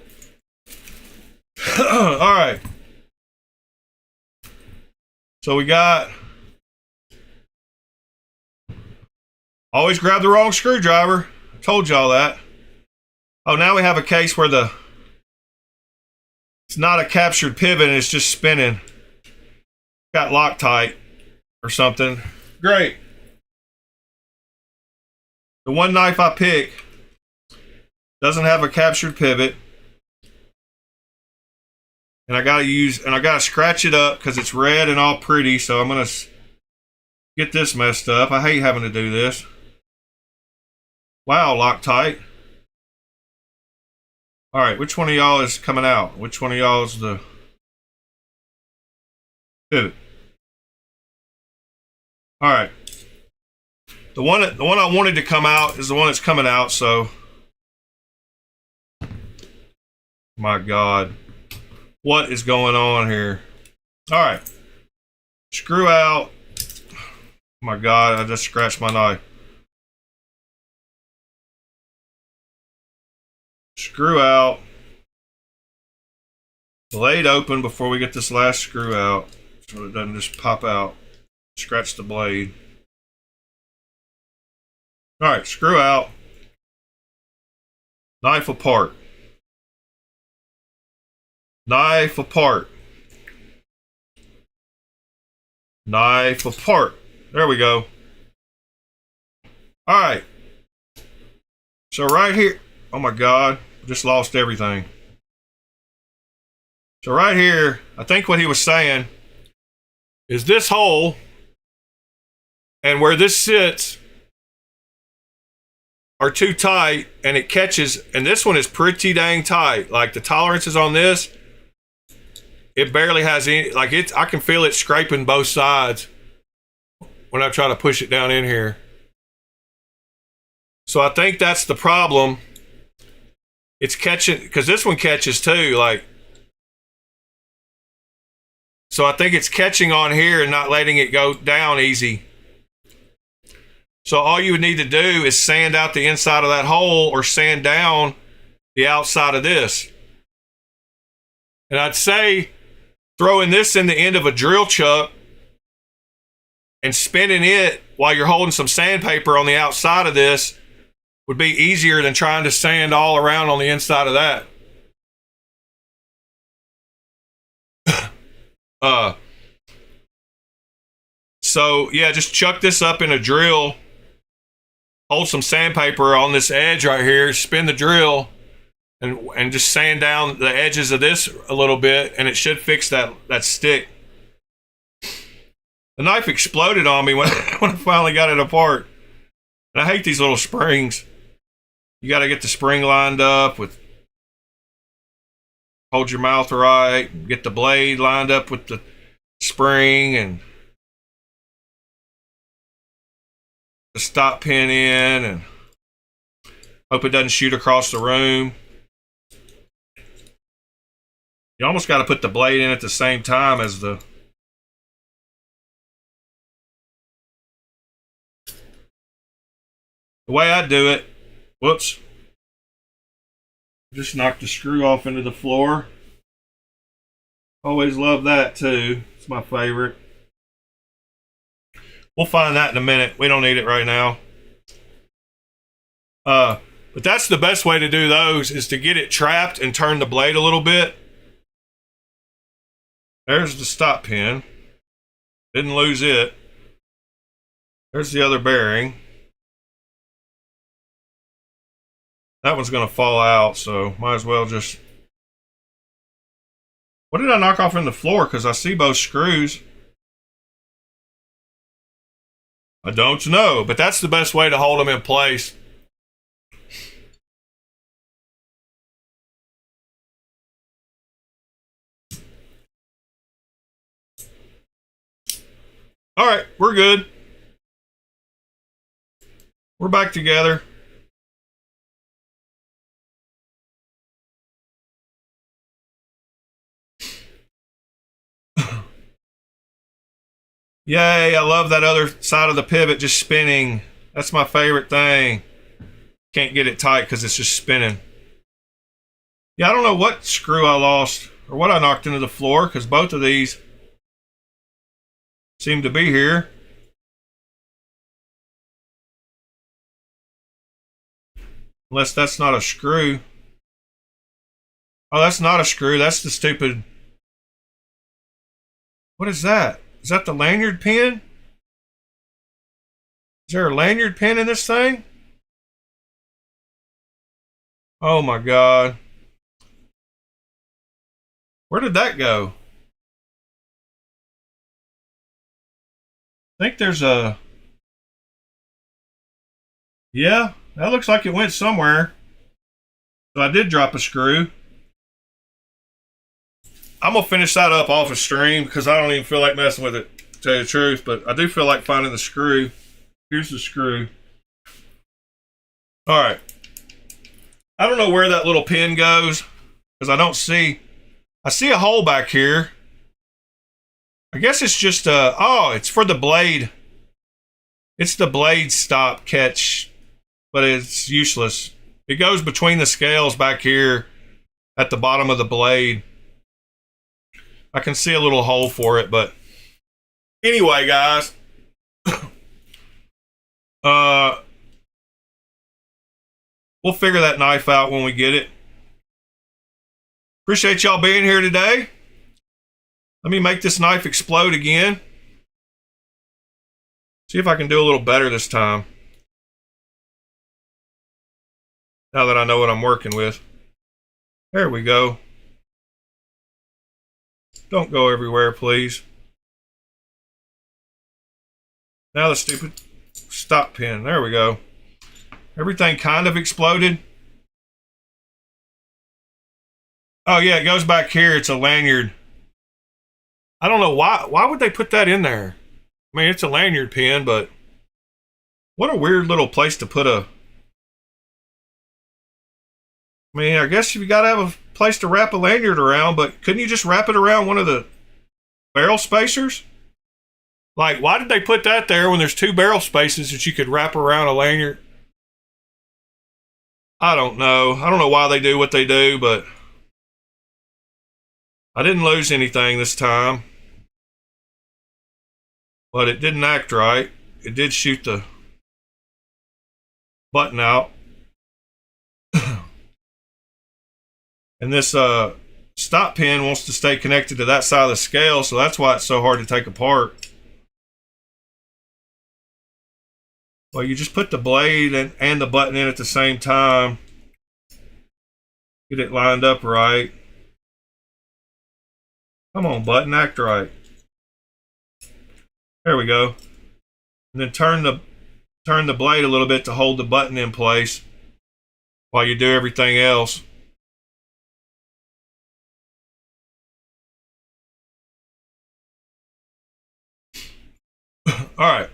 All right. So we got. Always grab the wrong screwdriver. I told y'all that. Oh, now we have a case where it's not a captured pivot and it's just spinning. Got Loctite or something. Great. The one knife I pick doesn't have a captured pivot. And I gotta scratch it up because it's red and all pretty, so I'm gonna get this messed up. I hate having to do this. Wow, Loctite. Alright, which one of y'all is coming out? Which one of y'all is the pivot? Alright. The one I wanted to come out is the one that's coming out, so. My God. What is going on here? Alright. Screw out. Oh my God, I just scratched my knife. Screw out. Blade open before we get this last screw out, so it doesn't just pop out. Scratch the blade. Alright, screw out. Knife apart. Knife apart. Knife apart. There we go. Alright. So right here. Oh my God. Just lost everything. So right here, I think what he was saying is this hole and where this sits are too tight and it catches, and this one is pretty dang tight. Like the tolerances on this, it barely has any, like I can feel it scraping both sides when I try to push it down in here. So I think that's the problem. It's catching, because this one catches too, like. So I think it's catching on here and not letting it go down easy. So all you would need to do is sand out the inside of that hole or sand down the outside of this. And I'd say throwing this in the end of a drill chuck and spinning it while you're holding some sandpaper on the outside of this would be easier than trying to sand all around on the inside of that. So yeah, just chuck this up in a drill hold some sandpaper on this edge right here, spin the drill, and just sand down the edges of this a little bit, and it should fix that stick. The knife exploded on me when I finally got it apart. And I hate these little springs. You got to get the spring lined up with, hold your mouth right, get the blade lined up with the spring, and the stop pin in, and hope it doesn't shoot across the room. You almost got to put the blade in at the same time as the way I do it. Whoops. Just knocked the screw off into the floor. Always love that too. It's my favorite. We'll find that in a minute. We don't need it right now. But that's the best way to do those, is to get it trapped and turn the blade a little bit. There's the stop pin. Didn't lose it. There's the other bearing. That one's going to fall out, so might as well just... What did I knock off in the floor? Because I see both screws. I don't know, but that's the best way to hold them in place. All right, we're good. We're back together. Yay, I love that other side of the pivot just spinning. That's my favorite thing. Can't get it tight because it's just spinning. Yeah, I don't know what screw I lost or what I knocked into the floor, because both of these seem to be here. Unless that's not a screw. Oh, that's not a screw. That's the stupid... What is that? Is that the lanyard pin? Is there a lanyard pin in this thing? Oh my God. Where did that go? I think there's a... Yeah, that looks like it went somewhere. So I did drop a screw. I'm going to finish that up off of stream because I don't even feel like messing with it, to tell you the truth. But I do feel like finding the screw. Here's the screw. All right. I don't know where that little pin goes because I don't see... I see a hole back here. I guess it's just oh, it's for the blade. It's the blade stop catch, but it's useless. It goes between the scales back here at the bottom of the blade. I can see a little hole for it, but anyway, guys. We'll figure that knife out when we get it. Appreciate y'all being here today. Let me make this knife explode again. See if I can do a little better this time. Now that I know what I'm working with. There we go. Don't go everywhere, please. Now the stupid stop pin. There we go. Everything kind of exploded. Oh yeah, it goes back here. It's a lanyard. I don't know why would they put that in there? I mean, it's a lanyard pin, but what a weird little place to put a... I mean, I guess you got to have a place to wrap a lanyard around, but couldn't you just wrap it around one of the barrel spacers? Like, why did they put that there when there's two barrel spaces that you could wrap around a lanyard? I don't know. I don't know why they do what they do, but I didn't lose anything this time. But it didn't act right. It did shoot the button out. And this stop pin wants to stay connected to that side of the scale, so that's why it's so hard to take apart. Well, you just put the blade and the button in at the same time. Get it lined up right. Come on, button, act right. There we go. And then turn the blade a little bit to hold the button in place while you do everything else. All right.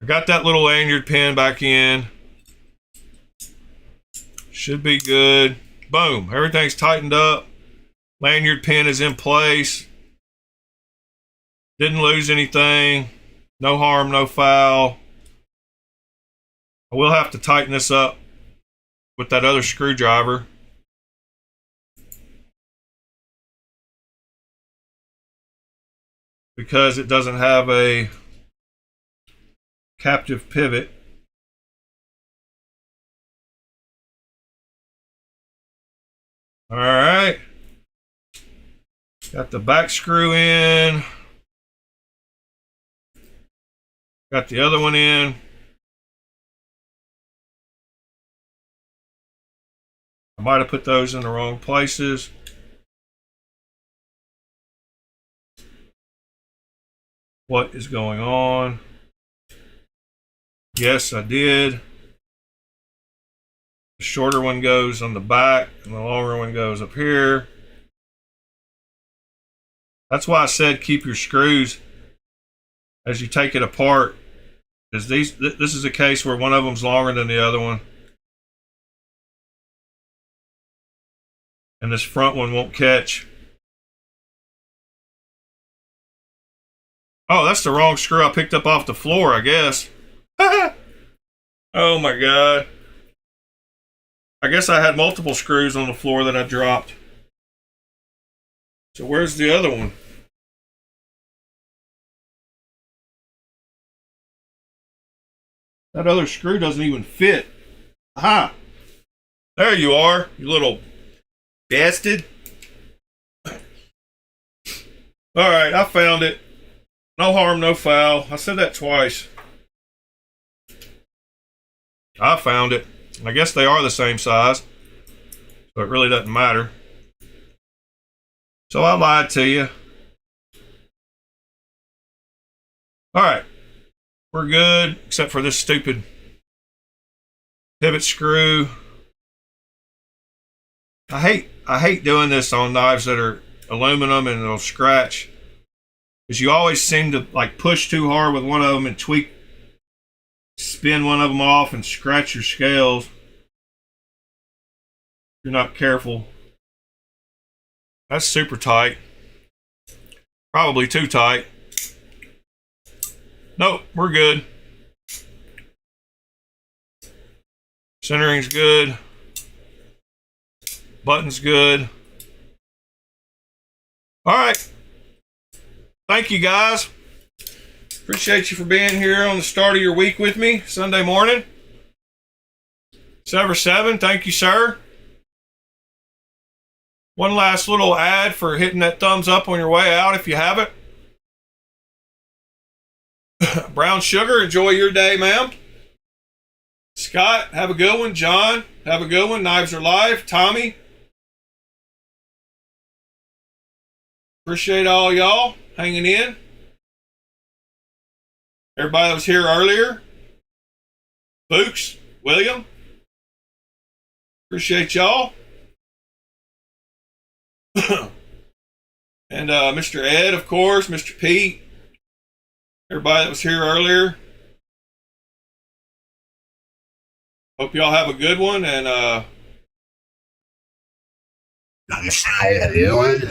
I got that little lanyard pin back in. Should be good. Boom. Everything's tightened up. Lanyard pin is in place. Didn't lose anything. No harm, no foul. I will have to tighten this up with that other screwdriver. Because it doesn't have a captive pivot. All right. Got the back screw in. Got the other one in. I might have put those in the wrong places. What is going on? Yes, I did. The shorter one goes on the back and the longer one goes up here. That's why I said keep your screws as you take it apart, because this is a case where one of them's longer than the other one. And this front one won't catch. Oh, that's the wrong screw I picked up off the floor, I guess. Oh my God. I guess I had multiple screws on the floor that I dropped. So where's the other one? That other screw doesn't even fit. Aha! There you are, you little bastard. Alright, I found it. No harm, no foul. I said that twice. I found it. I guess they are the same size, so it really doesn't matter. So I lied to you. Alright. We're good, except for this stupid pivot screw. I hate doing this on knives that are aluminum and it'll scratch, because you always seem to like push too hard with one of them and spin one of them off and scratch your scales if you're not careful. That's super tight. Probably too tight. Nope, we're good. Centering's good. Button's good. All right. Thank you, guys. Appreciate you for being here on the start of your week with me, Sunday morning. Sever 7, thank you, sir. One last little ad for hitting that thumbs up on your way out if you haven't. Brown Sugar, enjoy your day, ma'am. Scott, have a good one. John, have a good one. Knives Are Live. Tommy, appreciate all y'all hanging in. Everybody that was here earlier. Books, William, appreciate y'all. And Mr. Ed, of course, Mr. Pete, everybody that was here earlier. Hope y'all have a good one, and we'll see you on the morning.